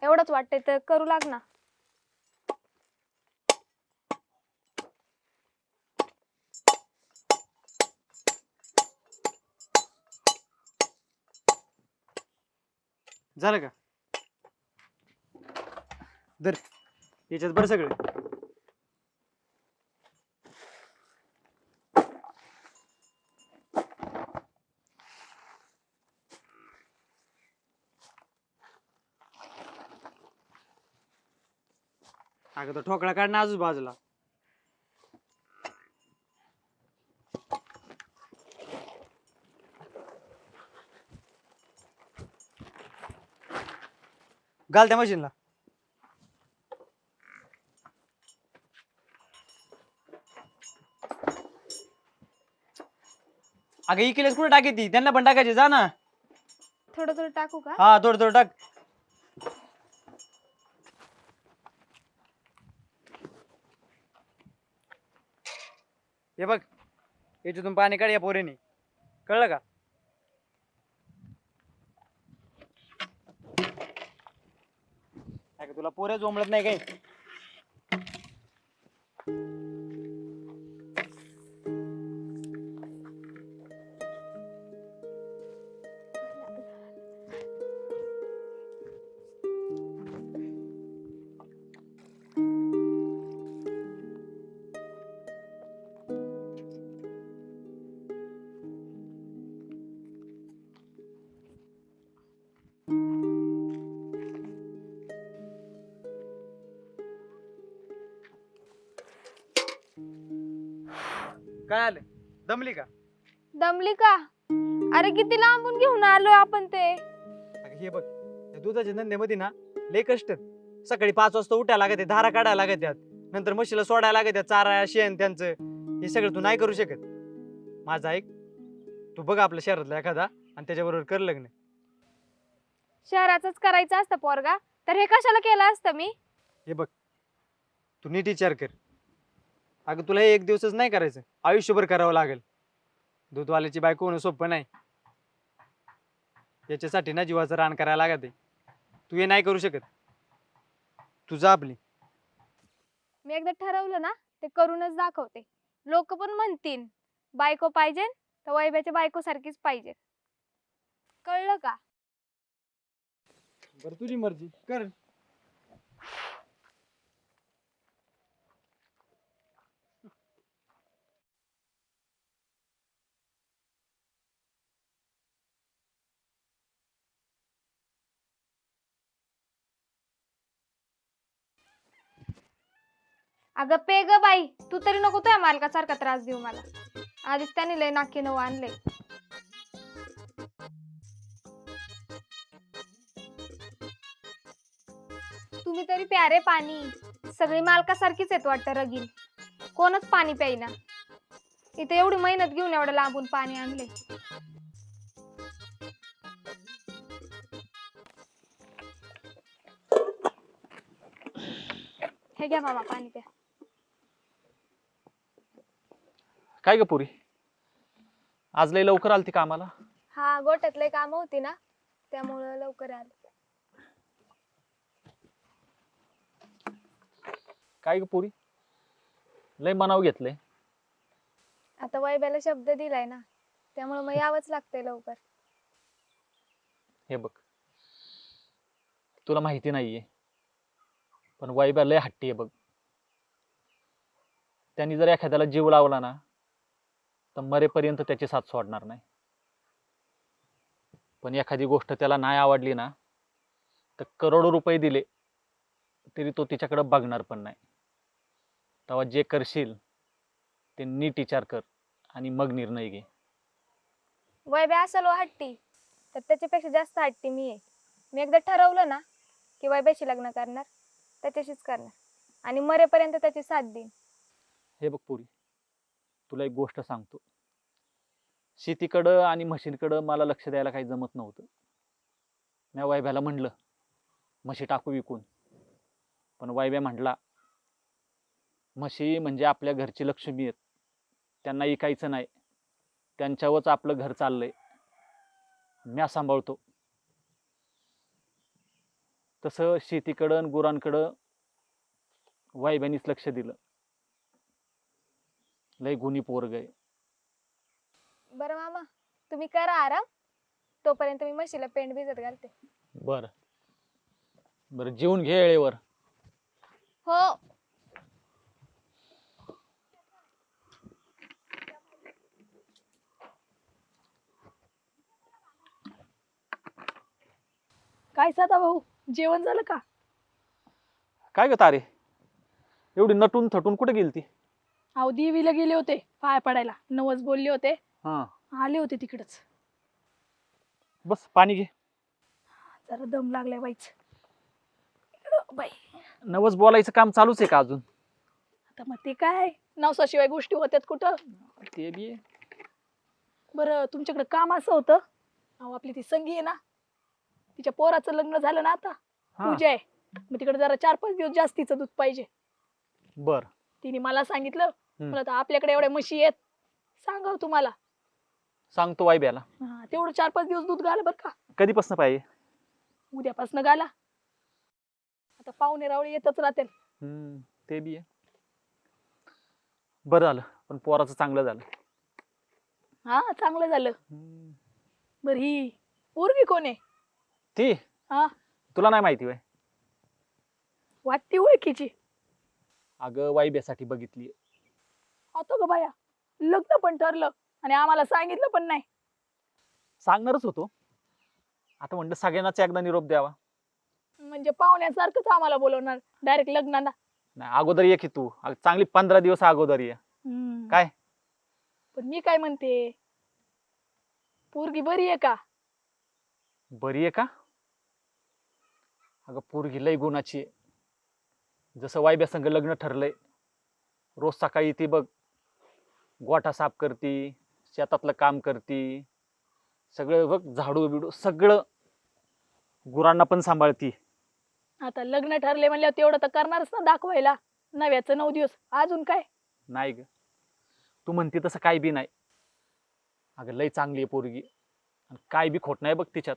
Speaker 5: एवढंच वाटतंय तर करू लाग ना.
Speaker 2: झालं का? धर याच्यात बरं सगळं. अगं तो ठोकळा काढ ना आजूच बाजूला. घाल त्या मशीनला. अगं इकडेच कुठे टाकी ती, त्यांना पण टाकायची, जा ना.
Speaker 5: थोडं थोडं टाकू का?
Speaker 2: हा थोडं थोडं टाक. हे बघ, याच्यातून पाणी काढ या पोरीने, कळलं का? काय का तुला पोरे जमलत नाही काही? काय आलं, दमली का?
Speaker 5: दमली का? अरे किती लांबून घेऊन आलोय आपण ते.
Speaker 2: अगं हे बघ, त्या दुधाच्या धंद्यामध्ये ना लय कष्ट आहेत. सकाळी 5 वाजता उठायला लागत, धारा काढायला लागत, नंतर म्हशीला सोडायला लागत, चारा शेण त्यांचं, हे सगळं तू नाही करू शकत. माझं ऐक, तू बघ आपल्या शहरातला एखादा आणि त्याच्याबरोबर कर लग्न.
Speaker 5: शहराचंच करायचं असतं पोरगा, तर हे कशाला केलं असतं मी?
Speaker 2: हे बघ, तू नीट विचार कर. अगं तुला हे एक दिवसच नाही करायचं, आयुष्यभर करावं लागेल. दूधवाल्याची बायको होणं सोपं नाही. त्याच्यासाठी ना जीवाचं रान करायला लागत. तू हे नाही करू शकत. तू जा आपली.
Speaker 5: मी एकदा ठरवलं ना ते करूनच दाखवते. लोक पण म्हणतील बायको पाहिजे तर वैभ्याच्या बायको सारखीच पाहिजे. कळलं का?
Speaker 2: बरं तुझी मर्जी कर.
Speaker 5: अगं पे ग बाई, तू तरी नको तुझ्या मालकासारखा त्रास देऊ मला. आधीच त्याने लय नाकी नऊ आणले. तुम्ही तरी प्यारे पाणी. सगळी मालकासारखीच आहेत वाटतं रगील. कोणच पाणी प्यायना. इथे एवढी मेहनत घेऊन एवढं लांबून पाणी आणले. हे घ्या मामा पाणी प्या.
Speaker 1: काय ग पुरी, आज लय लवकर आलती कामाला?
Speaker 5: हा गोट्यातले काम होती ना, त्यामुळं लवकर आले.
Speaker 1: काय ग पुरी, लय मनाव घेतलंय.
Speaker 5: आता वैभ्याला शब्द दिलाय ना, त्यामुळे मग यावंच लागतंय लवकर.
Speaker 1: हे बघ, तुला माहिती नाहीये पण वैभ्या लय हट्टी आहे बघ. त्यांनी जर एखाद्याला जीव लावला ना तर मरेपर्यंत त्याची साथ सोडणार नाही. पण एखादी गोष्ट त्याला नाही आवडली ना तर करोडो रुपये दिले तरी तो तिच्याकडे बघणार पण नाही. तेव्हा जे करशील ते नीट विचार कर आणि मग निर्णय घे.
Speaker 5: वैभ्या असेल हट्टी तर त्याच्यापेक्षा जास्त हट्टी मी आहे. मी एकदा ठरवलं ना की वैभ्याशी लग्न करणार, त्याच्याशीच करणार आणि मरेपर्यंत त्याची साथ देईन.
Speaker 1: हे बघ पुरी, तुला एक गोष्ट सांगतो. शेतीकडं आणि म्हशींकडं मला लक्ष द्यायला काही जमत नव्हतं. मी वैभ्याला म्हणलं म्हशी टाकू विकून, पण वैभ्या म्हटला म्हशी म्हणजे आपल्या घरची लक्ष्मी आहेत, त्यांना इकायचं नाही, त्यांच्यावरच आपलं घर चाललंय, म्या सांभाळतो. तसं शेतीकडं आणि गुरांकडं वैभ्यानीच लक्ष दिलं. लय गुणी पोरग आहे.
Speaker 5: बरं मामा, तुम्ही करा आराम, तोपर्यंत मी म्हशीला पेंड भिजत घालते.
Speaker 1: बरं बरं, जेवून घे वेळेवर.
Speaker 5: हो.
Speaker 7: काय साधा भाऊ, जेवण झालं का?
Speaker 1: काय ग तारे, एवढी नटून थटून कुठे गेलती?
Speaker 7: अहो देवीला गेले होते पाया पडायला, नवस बोलले होते,
Speaker 1: हा
Speaker 7: आले होते तिकडच.
Speaker 1: बस पाणी घे.
Speaker 7: जरा दम लागलाय बाईच. बाई
Speaker 1: नवस बोलायचं काम चालूच आहे का अजून?
Speaker 7: आता मग ते काय, नवसाशिवाय गोष्टी होत्यात कुठं?
Speaker 1: ते बी आहे.
Speaker 7: बरं तुमच्याकडे काम असं होतं, अहो आपली ती संगी आहे ना, तिच्या पोराचं लग्न झालं ना आता,
Speaker 1: हा.
Speaker 7: पूजा आहे. मग तिकडे जरा 4-5 दिवस जास्तीचं दूध पाहिजे.
Speaker 1: बर
Speaker 7: तिने मला सांगितलं, मला तर आपल्याकडे एवढ्या म्हशी आहेत, सांगाव तुम्हाला.
Speaker 1: सांगतो वाईब्याला.
Speaker 7: हा, तेवढं 4-5 दिवस दूध घाला बरं का.
Speaker 1: कधीपासून पाहिजे?
Speaker 7: उद्यापासून घाला. आता पाहुणे रावळे येतच राहतील.
Speaker 1: ते बी आहे. बरं झालं पण पोराचं चांगलं झालं.
Speaker 7: हा चांगलं झालं. बरं ही पोरगी कोण आहे?
Speaker 1: ती
Speaker 7: हा
Speaker 1: तुला नाही माहिती वय?
Speaker 7: वाटती ओळखीची.
Speaker 1: अगं वाईब्यासाठी बघितली.
Speaker 7: आता ग बाया, लग्न पण ठरलं आणि आम्हाला सांगितलं पण नाही.
Speaker 1: सांगणारच होतो, आता म्हणलं सगळ्यांनाच एकदा निरोप द्यावा.
Speaker 7: म्हणजे पाहुण्यासारखंच आम्हाला बोलवणार डायरेक्ट लग्नाला.
Speaker 1: नाही अगोदर ये की तू, चांगली 15 दिवस अगोदर ये. काय?
Speaker 7: पण मी काय म्हणते, पोरगी बरी आहे का?
Speaker 1: बरी आहे का? अगं पोरगी लय गुणाची आहे. जसं वाईब्या संग लग्न ठरलंय, रोज सकाळी ती बघ गोठा साफ करती, शेतातलं काम करती, सगळं बघ झाडू बिडू सगळं, गुरांना पण सांभाळती.
Speaker 7: आता लग्न ठरले म्हणल्यावर तेवढं तर करणारच ना दाखवायला. नव्याचं 9 दिवस अजून काय.
Speaker 1: नाही ग, तू म्हणती तसं काय बी नाही. अगं लय चांगली आहे पोरगी, आणि काय बी खोट नाही बघ तिच्यात.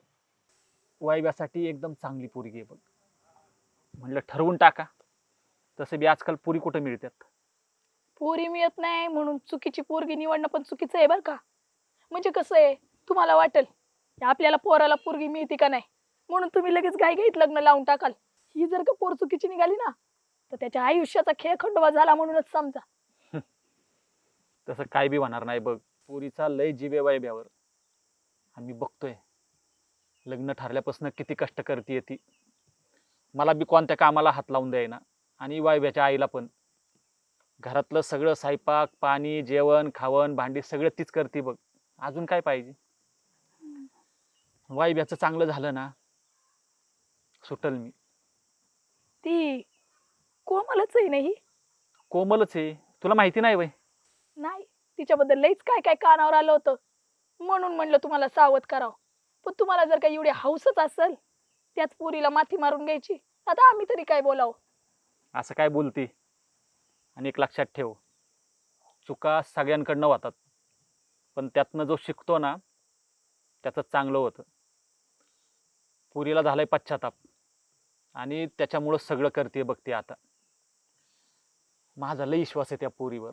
Speaker 1: वाईब्यासाठी एकदम चांगली पोरगी आहे बघ. म्हणलं ठरवून टाका. तसं बी आजकाल पोरी कुठं मिळतात.
Speaker 7: पोरी मिळत नाही म्हणून चुकीची पोरगी निवडणं पण चुकीचं आहे बरं का. म्हणजे कसं आहे, तुम्हाला वाटेल की आपल्याला पोराला पोरगी मिळते का नाही, म्हणून तुम्ही लगेच घाईघाईत लग्न लावून टाकाल. ही जर का पोर चुकीची निघाली ना, तर त्याच्या आयुष्याचा खेळखंडोबा झाला म्हणूनच समजा.
Speaker 1: तसं काय बी होणार नाही बघ. पोरीचा लय जीव आहे वाईब्यावर. आम्ही बघतोय लग्न ठरल्यापासून किती कष्ट करते ती. मला बी कोणत्या कामाला हात लावून द्यायना, आणि वाईब्याच्या आईला पण. घरातलं सगळं स्वयंपाक पाणी जेवण खावण भांडी सगळं तीच करते बघ. अजून काय पाहिजे? वाईब्याचं चांगलं झालं ना, सुटल मी.
Speaker 7: ती कोमलच आहे नाही?
Speaker 1: कोमलच आहे, तुला माहिती नाही वय?
Speaker 7: नाही, तिच्याबद्दल लईच काय काय कानावर आलं होतं, म्हणून म्हणलं तुम्हाला सावध करावं. पण तुम्हाला जर काही एवढी हौसच असेल त्याच पोरीला माथी मारून घ्यायची, आता आम्ही तरी काय बोलावं.
Speaker 1: असं काय बोलते? आणि एक लक्षात ठेव, चुका सगळ्यांकडनं होतात, पण त्यातनं जो शिकतो ना त्याचं चांगलं होतं. पुरीला झालाय पश्चाताप, आणि त्याच्यामुळं सगळं करते बघते आता. माझा लय विश्वास आहे त्या पोरीवर.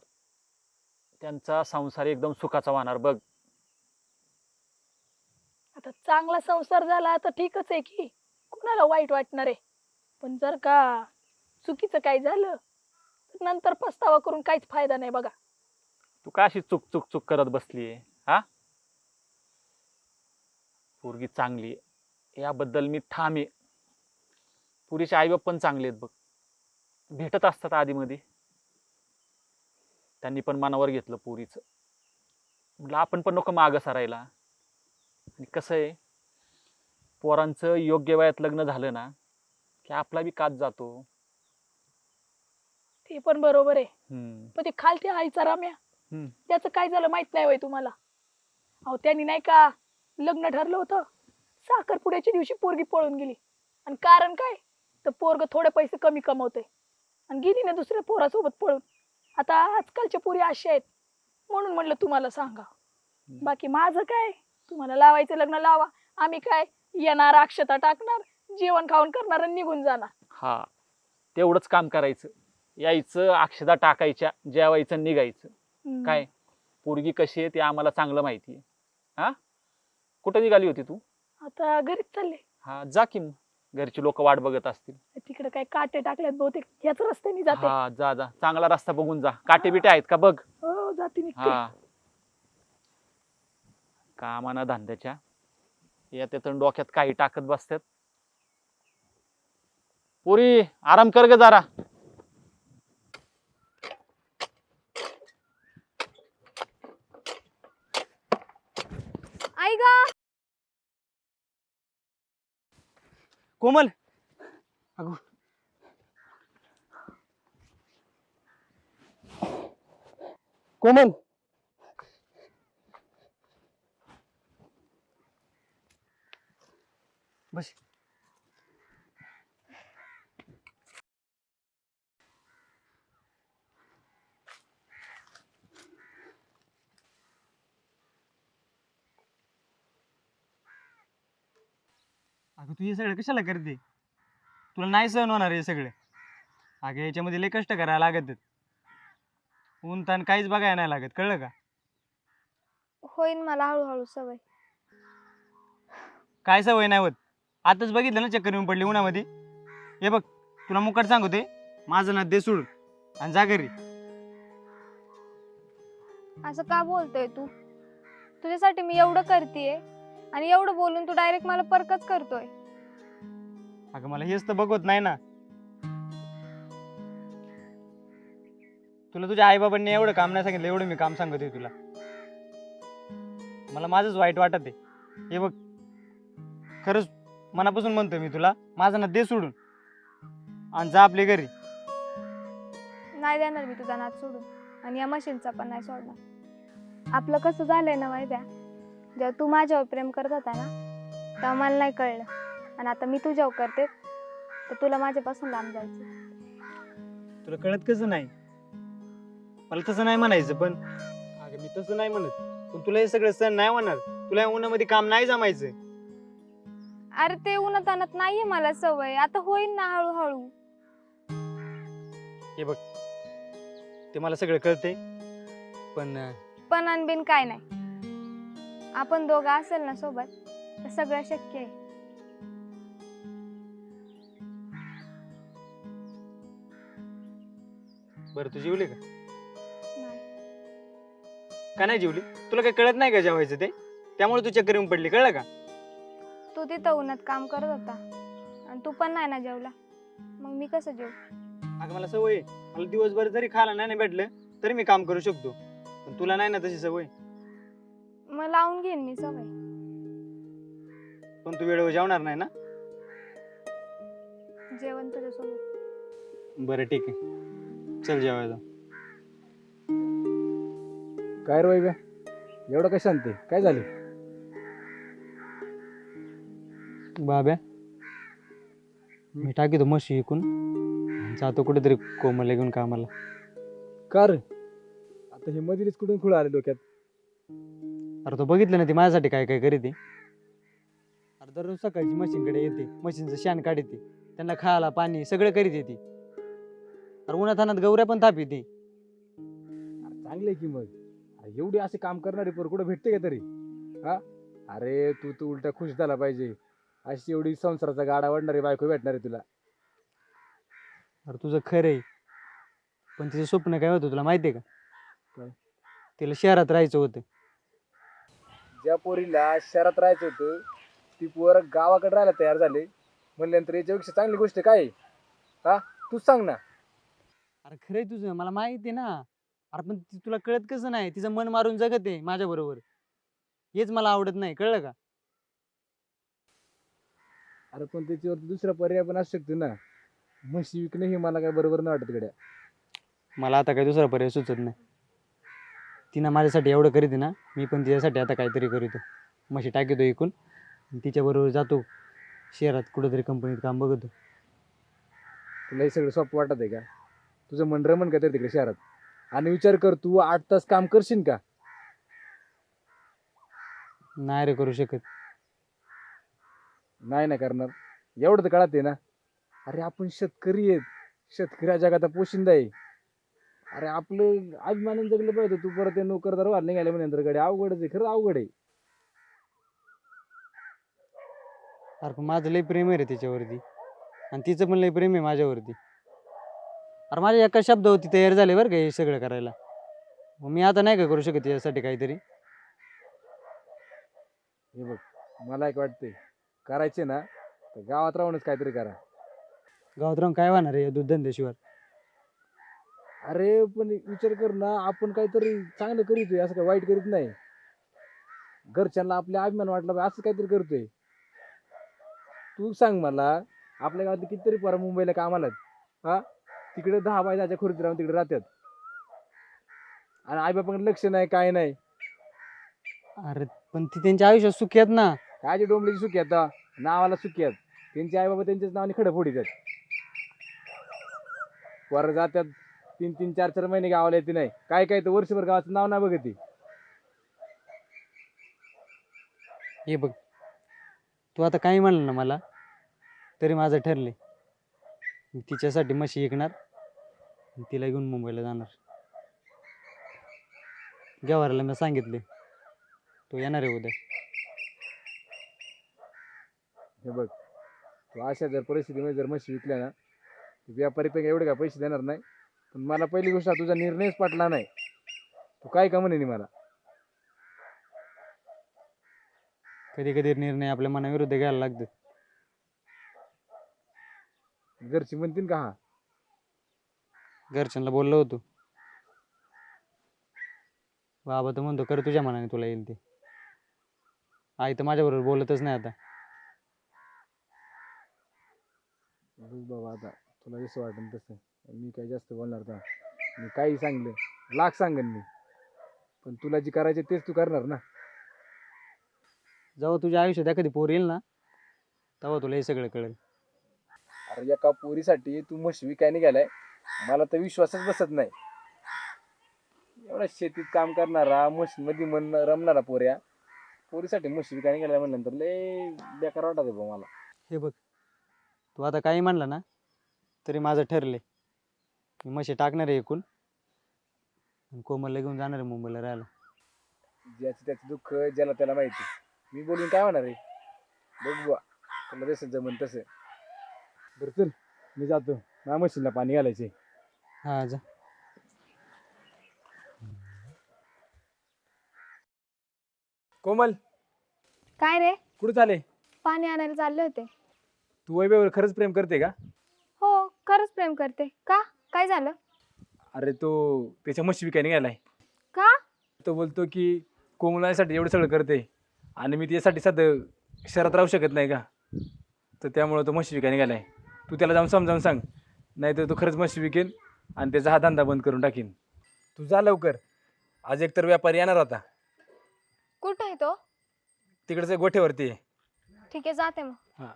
Speaker 1: त्यांचा संसार एकदम सुखाचा होणार बघ.
Speaker 7: आता चांगला संसार झाला तर ठीकच आहे की, कुणाला वाईट वाटणार आहे. पण जर का चुकीचं काय झालं तर नंतर पस्तावा करून काहीच फायदा नाही बघा.
Speaker 1: तू का अशी चुक चुक चुक करत बसलीये? हा, पोरगी चांगली आहे याबद्दल मी ठाम आहे. पुरीचे आई बाप पण चांगले आहेत बघ, भेटत असतात आधी मध्ये. त्यांनी पण मनावर घेतलं पोरीचं. म्हटलं आपण पण नको मागं सरायला. आणि कसं आहे, पोरांचं योग्य वयात लग्न झालं ना की आपला बी कात जातो.
Speaker 7: ते पण बरोबर आहे.
Speaker 1: हम्म.
Speaker 7: पण ते खालत्या आईचा राम्या,
Speaker 1: हम्म.
Speaker 7: त्याचं काय झालं माहित नाही वय तुम्हाला? अहो त्यांनी नाही का लग्न ठरलं होतं, साखरपुड्याच्या दिवशी पोरगी पळून गेली. आणि कारण काय, तर पोरग थोडे पैसे कमी कमवतंय आणि गेली ना दुसऱ्या पोरासोबत पळून. आता आजकालच्या पोरी अशा आहेत, म्हणून म्हणलं तुम्हाला सांगा. बाकी माझं काय, तुम्हाला लावायचं लग्न लावा, आम्ही काय येणार अक्षता टाकणार जेवण खाऊन करणार आणि निघून जाणार.
Speaker 1: हा, तेवढंच काम करायचं. यायचं अक्षदा टाकायच्या, जेवायचं निघायचं. काय पोरगी कशी आहे ते आम्हाला चांगलं माहिती आहे. हा, कुठं निघाली होती तू?
Speaker 7: आता घरीच चालले.
Speaker 1: हा जा की मग, घरची लोक वाट बघत असतील.
Speaker 7: तिकडे काय काटे टाकल्यात बहुतेक, ह्याच रस्त्याने जाते.
Speaker 1: हा जा जा, चांगला रस्ता बघून जा. काटे बिटे आहेत का बघ.
Speaker 7: हो जाते निघते.
Speaker 1: हा, कामाना धंद्याच्या या त्यातून डोक्यात काही टाकत बसतात. पुरी आराम कर ग जरा.
Speaker 5: आई गा,
Speaker 1: कोमल, अगो कोमल,
Speaker 2: बस. अगं तू हे सगळं कशाला करते? तुला नाही सहन होणार हे सगळं. अगं याच्यामध्ये लय कष्ट करायला लागत आहेत. ऊन ताण काहीच बघायला नाही लागत, कळलं का?
Speaker 5: होईन मला हळूहळू सवय.
Speaker 2: काय सवय नाही होत. आताच बघितलं ना चक्कर येऊन पडली उन्हामध्ये. हे बघ तुला मुकाट सांगते, माझं ना दे सोडून आणि जा घरी.
Speaker 5: असं का बोलतोय तू? तुझ्यासाठी मी एवढं करतेय आणि एवढं बोलून तू डायरेक्ट मला परकच करतोय.
Speaker 2: अगं मला हेच तर बघवत नाही ना. तुला तुझ्या आईबाबांनी एवढं काम नाही सांगितलं, एवढं मी काम सांगतोय तुला. मला माझंच वाईट वाटत आहे. हे बघ खरंच मनापासून म्हणतोय मी तुला, माझं ना दे सोडून आणि जा आपल्या घरी.
Speaker 5: नाही देणार मी तुझा नाद सोडून आणि या मशीनचा पण नाही सोडणार. आपलं कसं झालंय ना माहिती आहे, जेव्हा तू माझ्यावर प्रेम करत होता ना तेव्हा मला नाही कळलं, आणि आता मी तुझ्यावर करते तर तुला माझ्यापासून लांब जायचं.
Speaker 2: तुला कळत कसं नाही? मला तसं नाही म्हणायचं, पण अगं मी तसं नाही म्हणत, पण तुला हे सगळं सण नाही होणार. तुला या उन्हामध्ये काम नाही जमायचं.
Speaker 5: अरे ते उन्हातानात नाहीये मला सवय, आता होईन ना हळूहळू.
Speaker 2: हे बघ ते मला सगळं कळतंय, पण
Speaker 5: पण अनबिन काय नाही. आपण दोघं असेल ना सोबत तर सगळं शक्य आहे.
Speaker 2: बरं तू जेवली का?
Speaker 5: नाही.
Speaker 2: का नाही जेवली? तुला काही कळत नाही का जेवायचं ते? त्यामुळे तू चक्कर येऊन पडली, कळलं का?
Speaker 5: तू तिथं उन्हात काम करत होता आणि तू पण नाही ना जेवला, मग मी कसं जेवू?
Speaker 2: अगं मला सवय आहे. मला दिवसभर जरी खायला नाही भेटलं तरी मी काम करू शकतो, पण तुला नाही ना तशी सवय.
Speaker 5: मग लावून घेईन मी सवय.
Speaker 2: पण तू वेळेवर जेवणार नाही ना?
Speaker 5: जेवण तुझ्यासोबत.
Speaker 2: बरं ठीक आहे, चल जेवायला.
Speaker 4: काय रे बाई, एवढं काय शांत आहे? काय झालं?
Speaker 2: बाब्या मी टाकीतो म्हशी इकून, जातो कुठेतरी कोमलला घेऊन कामाला.
Speaker 4: का रे? आता हे मधीच कुठून खुळ आले डोक्यात?
Speaker 2: अरे तो बघितलं ना ती माझ्यासाठी काय काय करीते. अरे दररोज सकाळची मशीनकडे येते, मशीनचं शान काढते, त्यांना खायला पाणी सगळं करीत येते. अरे उन्हातानात गौऱ्या पण ताप येते.
Speaker 4: चांगले की मग. अरे एवढी असे काम करणारी पोर कुठं भेटते का तरी? हा अरे तू उलटा खुश झाला पाहिजे. अशी एवढी संसाराचा गाडा वाढणारी बायको भेटणार आहे तुला.
Speaker 2: अरे तुझं खरं आहे, पण तिचं स्वप्न काय होतं तुला माहिती आहे का?
Speaker 4: काय?
Speaker 2: तिला शहरात राहायचं होतं.
Speaker 4: ज्या पोरीला शहरात राहायचं होतं ती पोर गावाकडे राहायला तयार झाले म्हणल्यानंतर याच्यापेक्षा चांगली गोष्ट काय आहे? हा तूच सांग ना.
Speaker 2: अरे खरं आहे तुझं, मला माहिती आहे ना. अरे पण तुला कळत कसं नाही? तिचं मन मारून जगत आहे माझ्या बरोबर, हेच मला आवडत नाही, कळलं का?
Speaker 4: अरे पण त्याच्यावरती दुसरा पर्याय पण असू शकतो ना. म्हशी विकणं हे मला काय बरोबर नाही वाटत गड्या.
Speaker 2: मला आता काही दुसरा पर्याय सुचत नाही. तिनं माझ्यासाठी एवढं करीत ना, मी पण तिच्यासाठी आता काहीतरी करीतो. म्हशी टाकीतो इकून, तिच्याबरोबर जातो शहरात कुठेतरी कंपनीत काम बघतो.
Speaker 4: तुला हे सगळं सोपं वाटत आहे का? तुझं मन रमन का तर तिकडे शहरात? आणि विचार कर, तू 8 तास काम करशील का?
Speaker 2: नाही रे करू शकत.
Speaker 4: नाही ना करणार. एवढं तर कळत आहे ना. अरे आपण शेतकरी आहेत, शेतकऱ्या जगाचा पोशिंदा आहे. अरे आपलं अभिमानानं जगलं पाहिजे. तू परत ते नोकरदार वाढले गेले म्हणजे नंतर गड्या अवघडच आहे, खरं अवघड आहे.
Speaker 2: अरे पण माझं लय प्रेम आहे रे तिच्यावरती, आणि तिचं पण लय प्रेम आहे माझ्यावरती. अरे माझ्या एका शब्दावरती तयार झाले बरं का हे सगळं करायला. मग मी आता नाही का करू शकत यासाठी काहीतरी?
Speaker 4: हे बघ, मला एक वाटतंय करायचे ना तर गावात राहूनच काहीतरी करा.
Speaker 2: गावात राहून काय होणार आहे या दूध धंद्याशिवाय?
Speaker 4: अरे पण विचार कर ना, आपण काहीतरी चांगलं करीतोय, असं काय वाईट करीत नाही. घरच्यांना आपल्या अभिमान वाटला पाहिजे असं काहीतरी करतोय. तू सांग मला, आपल्या गावातले कितीतरी पोरं मुंबईला कामाला आहेत. हा तिकडे 10 बाय 10च्या खोलीत राहून तिकडे राहतात आणि आईबापाकडे लक्ष नाही, काय नाही.
Speaker 2: अरे पण ती त्यांच्या आयुष्यात सुखी आहेत ना.
Speaker 4: काय डोंबलीची सुखी आता. नावाला सुखी आहेत. त्यांचे आई बाबा त्यांच्याच नावाने खडं फोडीत आहेत. वर जात्यात 3-3, 4-4 महिने गावाला येते नाही, काय काय तर वर्षभर गावाचं नाव नाही बघत ती.
Speaker 2: हे बघ, तू आता काही म्हणलं ना मला तरी माझं ठरले. मी तिच्यासाठी म्हशी विकणार आणि तिला घेऊन मुंबईला जाणार. गवाराला मी सांगितले तो येणार आहे उद्या.
Speaker 4: हे बघ, तू अशा जर परिस्थितीमध्ये जर म्हशी विकल्या ना, व्यापारीपैकी एवढे काय पैसे देणार नाही. पण मला पहिली गोष्ट तुझा निर्णयच पटला नाही. तू काय का म्हणे मला.
Speaker 2: कधी कधी निर्णय आपल्या मनाविरुद्ध घ्यायला लागतात.
Speaker 4: घरची म्हणतील का? हा
Speaker 2: घरच्यांना बोललो होतो, बाबा तर म्हणतो कर तुझ्या मनाने तुला येईल ते. आई तर माझ्याबरोबर बोलतच नाही आता.
Speaker 4: बघ बाबा, आता तुला जसं वाटेल तसं. मी काही जास्त बोलणार का? मी काही सांगलं लाख सांगेन मी, पण तुला जे करायचे तेच तू करणार ना.
Speaker 2: जेव्हा तुझ्या आयुष्यात एखादी पोर येईल ना तेव्हा तुला हे सगळं कळेल.
Speaker 4: अरे एका पोरीसाठी तू म्हशी विकायला गेलाय, मला तर विश्वासच बसत नाही. एवढा शेतीत काम करणारा, म्हशीमध्ये मन रमणारा पोऱ्या पोरीसाठी म्हशी विकायला गेलाय म्हणल्यानंतर लय बेकार वाटत आहे मला.
Speaker 2: हे बघ, तू आता काही म्हणलं ना तरी माझं ठरले. मी म्हशी टाकणार आहे एकूण आणि कोमलला घेऊन जाणार आहे मुंबईला राहायला.
Speaker 4: ज्याचं त्याचं दुःख ज्याला त्याला माहिती. मी बोलून काय होणार आहे? बघ बुवा, तुला जसं जमन तसं. बरं चल, मी जातो, माझ्या म्हशीला पाणी घालायचे.
Speaker 2: हा जा.
Speaker 4: कोमल,
Speaker 5: काय रे?
Speaker 4: कुठे चाले?
Speaker 5: पाणी आणायला चालले होते.
Speaker 4: तू वैभववर खरंच प्रेम करते का?
Speaker 5: हो, खरंच प्रेम करते. का? काय झालं?
Speaker 4: अरे तो त्याच्या म्हशी विकायला गेलाय.
Speaker 5: का?
Speaker 4: तो बोलतो की कोमलासाठी एवढं सगळं करते आणि मी त्यासाठी सध्या शहरात राहू शकत नाही का, तर त्यामुळं तो म्हशी विकायला गेलाय. तू त्याला जाऊन समजावून सांग, नाही तर तो खरंच म्हशी विकेन आणि त्याचा हा धंदा बंद करून टाकीन. तू जा लवकर, आज एकतर व्यापारी येणार होता.
Speaker 5: कुठं आहे तो?
Speaker 4: तिकडचं गोठ्यावरती आहे.
Speaker 5: ठीक आहे, जाते मग.
Speaker 4: हा.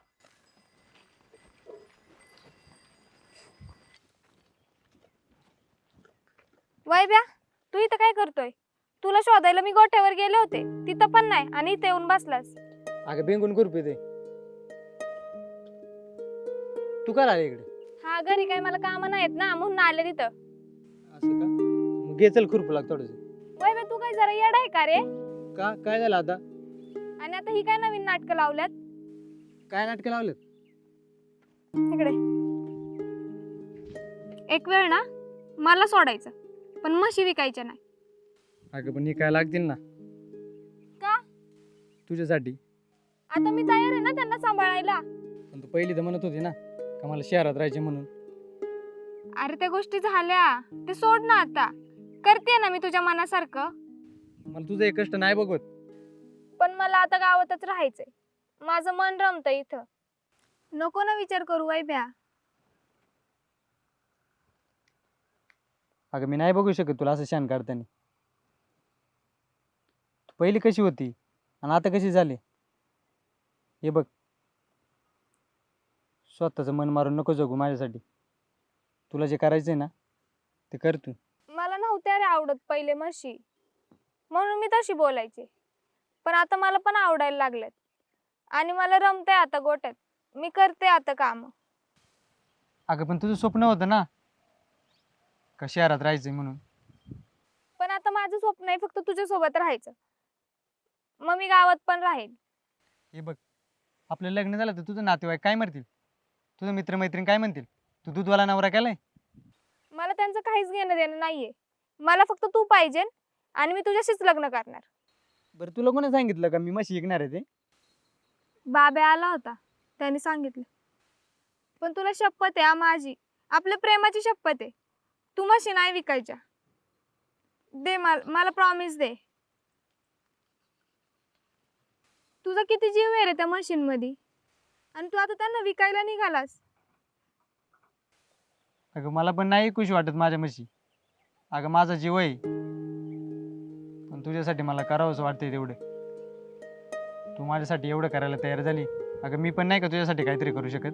Speaker 5: वैभ्या, तू इथं काय करतोय? तुला शोधायला मी गोठ्यावर गेले होते, तिथं पण नाही आणि इथे येऊन बसलास.
Speaker 2: अगं बेंगून खुरपी ते. तू काय आले इकडे?
Speaker 5: हा, घरी काय मला कामं नाहीत ना, म्हणून आले तिथं.
Speaker 2: असं का? मग घे चल खुरपू लाग थोडंसं.
Speaker 5: वैभ्या, तू काय जरा येडा आहे का रे?
Speaker 2: का काय झालं आता?
Speaker 5: आणि आता ही काय नवीन नाटकं लावल्यात?
Speaker 2: काय नाटकं लावलेत?
Speaker 5: तिकडे एक वेळ ना मला सोडायचं, पण म्हशी विकायच्या नाही.
Speaker 2: अगं पण हे काय लागतील ना
Speaker 5: का?
Speaker 2: तुझ्यासाठी.
Speaker 5: आता मी तयार आहे ना त्यांना सांभाळायला.
Speaker 2: पण तू पहिली तर म्हणत होती ना का मला शहरात राहायचे म्हणून.
Speaker 5: अरे त्या गोष्टी झाल्या, ते सोड ना आता. करते ना मी तुझ्या मनासारखं.
Speaker 2: मला तुझं एक कष्ट नाही बघत.
Speaker 5: पण मला आता गावातच राहायचंय. माझं मन रमतंय इथं. नको ना विचार करू वैभ्या.
Speaker 2: अगं मी नाही बघू शकत तुला असं शान काढताना. तू पहिली कशी होती आणि आता कशी झाली हे बघ. स्वतःचं मन मारून नको जगू माझ्यासाठी. तुला जे करायचंय ना ते कर तू.
Speaker 5: मला नव्हत्या रे आवडत पहिले म्हशी, म्हणून मी तशी बोलायची. पण आता मला पण आवडायला लागल्यात आणि मला रमतंय आता गोट्यात. मी करते आता काम.
Speaker 2: अगं पण तुझं स्वप्न होतं ना का शहरात राहायचंय म्हणून.
Speaker 5: पण आता माझं स्वप्न आहे फक्त तुझ्या सोबत राहायचं. मग मी गावात पण राहील.
Speaker 2: हे बघ, आपलं लग्न झालं तर तुझं नातेवाईक काय म्हणतील, तुझं मित्रमैत्रीण काय म्हणतील, तू दूधवाला नवरा केलाय.
Speaker 5: मला त्यांचं काहीच घेणं देणं नाहीये. मला फक्त तू पाहिजे आणि मी तुझ्याशीच लग्न करणार.
Speaker 2: बरं तुला कोणी सांगितलं का मी म्हशी विकणार आहे ते?
Speaker 5: बाबा आला होता, त्याने सांगितलं. पण तुला शपथ आहे माझी, आपल्या प्रेमाची शपथ आहे. तू म्हशी नाही विकायच्या. दे मला प्रॉमिस दे. तुझा किती जीव आहे रे त्या म्हशींमध्ये, आणि तू आता त्यांना विकायला निघालास.
Speaker 2: अगं मला पण नाही खुश वाटत माझ्या म्हशी. अगं माझा जीव आहे, पण तुझ्यासाठी मला करावंच वाटतंय तेवढं. तू माझ्यासाठी एवढं करायला तयार झाली अगं मी पण नाही का तुझ्यासाठी काहीतरी करू शकत?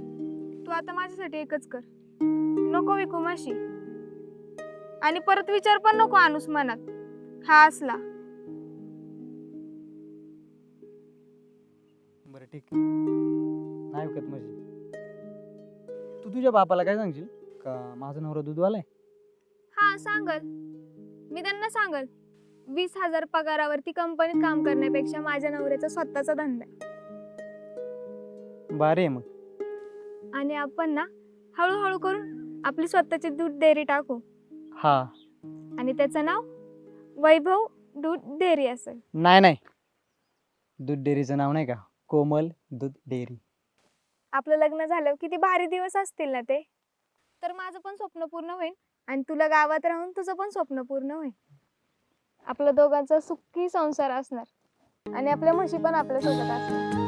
Speaker 5: तू आता माझ्यासाठी एकच कर, नको विकू म्हशी. आणि परत विचार पण नको आणूस मनात हा असला.
Speaker 2: बरं ठीक आहे, नाही विकत म्हशी. तू तुझ्या बापाला काय सांगशील का माझा नवरा दूधवाला आहे?
Speaker 5: हा सांगल, मी त्यांना सांगल 20,000 पगारावरती कंपनीत काम करण्यापेक्षा माझ्या नवऱ्याचा स्वतःचा धंदा आहे.
Speaker 2: बरं आहे मग.
Speaker 5: आणि आपण ना हळूहळू करून आपली स्वतःची दूध डेअरी टाकू
Speaker 2: हा.
Speaker 5: आणि त्याचं नाव वैभव दूध डेअरी असेल.
Speaker 2: नाही नाही, दूध डेअरीचं नाव नाही का, कोमल दूध डेअरी.
Speaker 5: आपलं लग्न झालं किती भारी दिवस असतील ना ते. तर माझं पण स्वप्न पूर्ण होईल आणि तुला गावात राहून तुझं पण स्वप्न पूर्ण होईल. आपल्या दोघांचा सुखी संसार असणार आणि आपल्या म्हशी पण आपल्यासोबत असणार.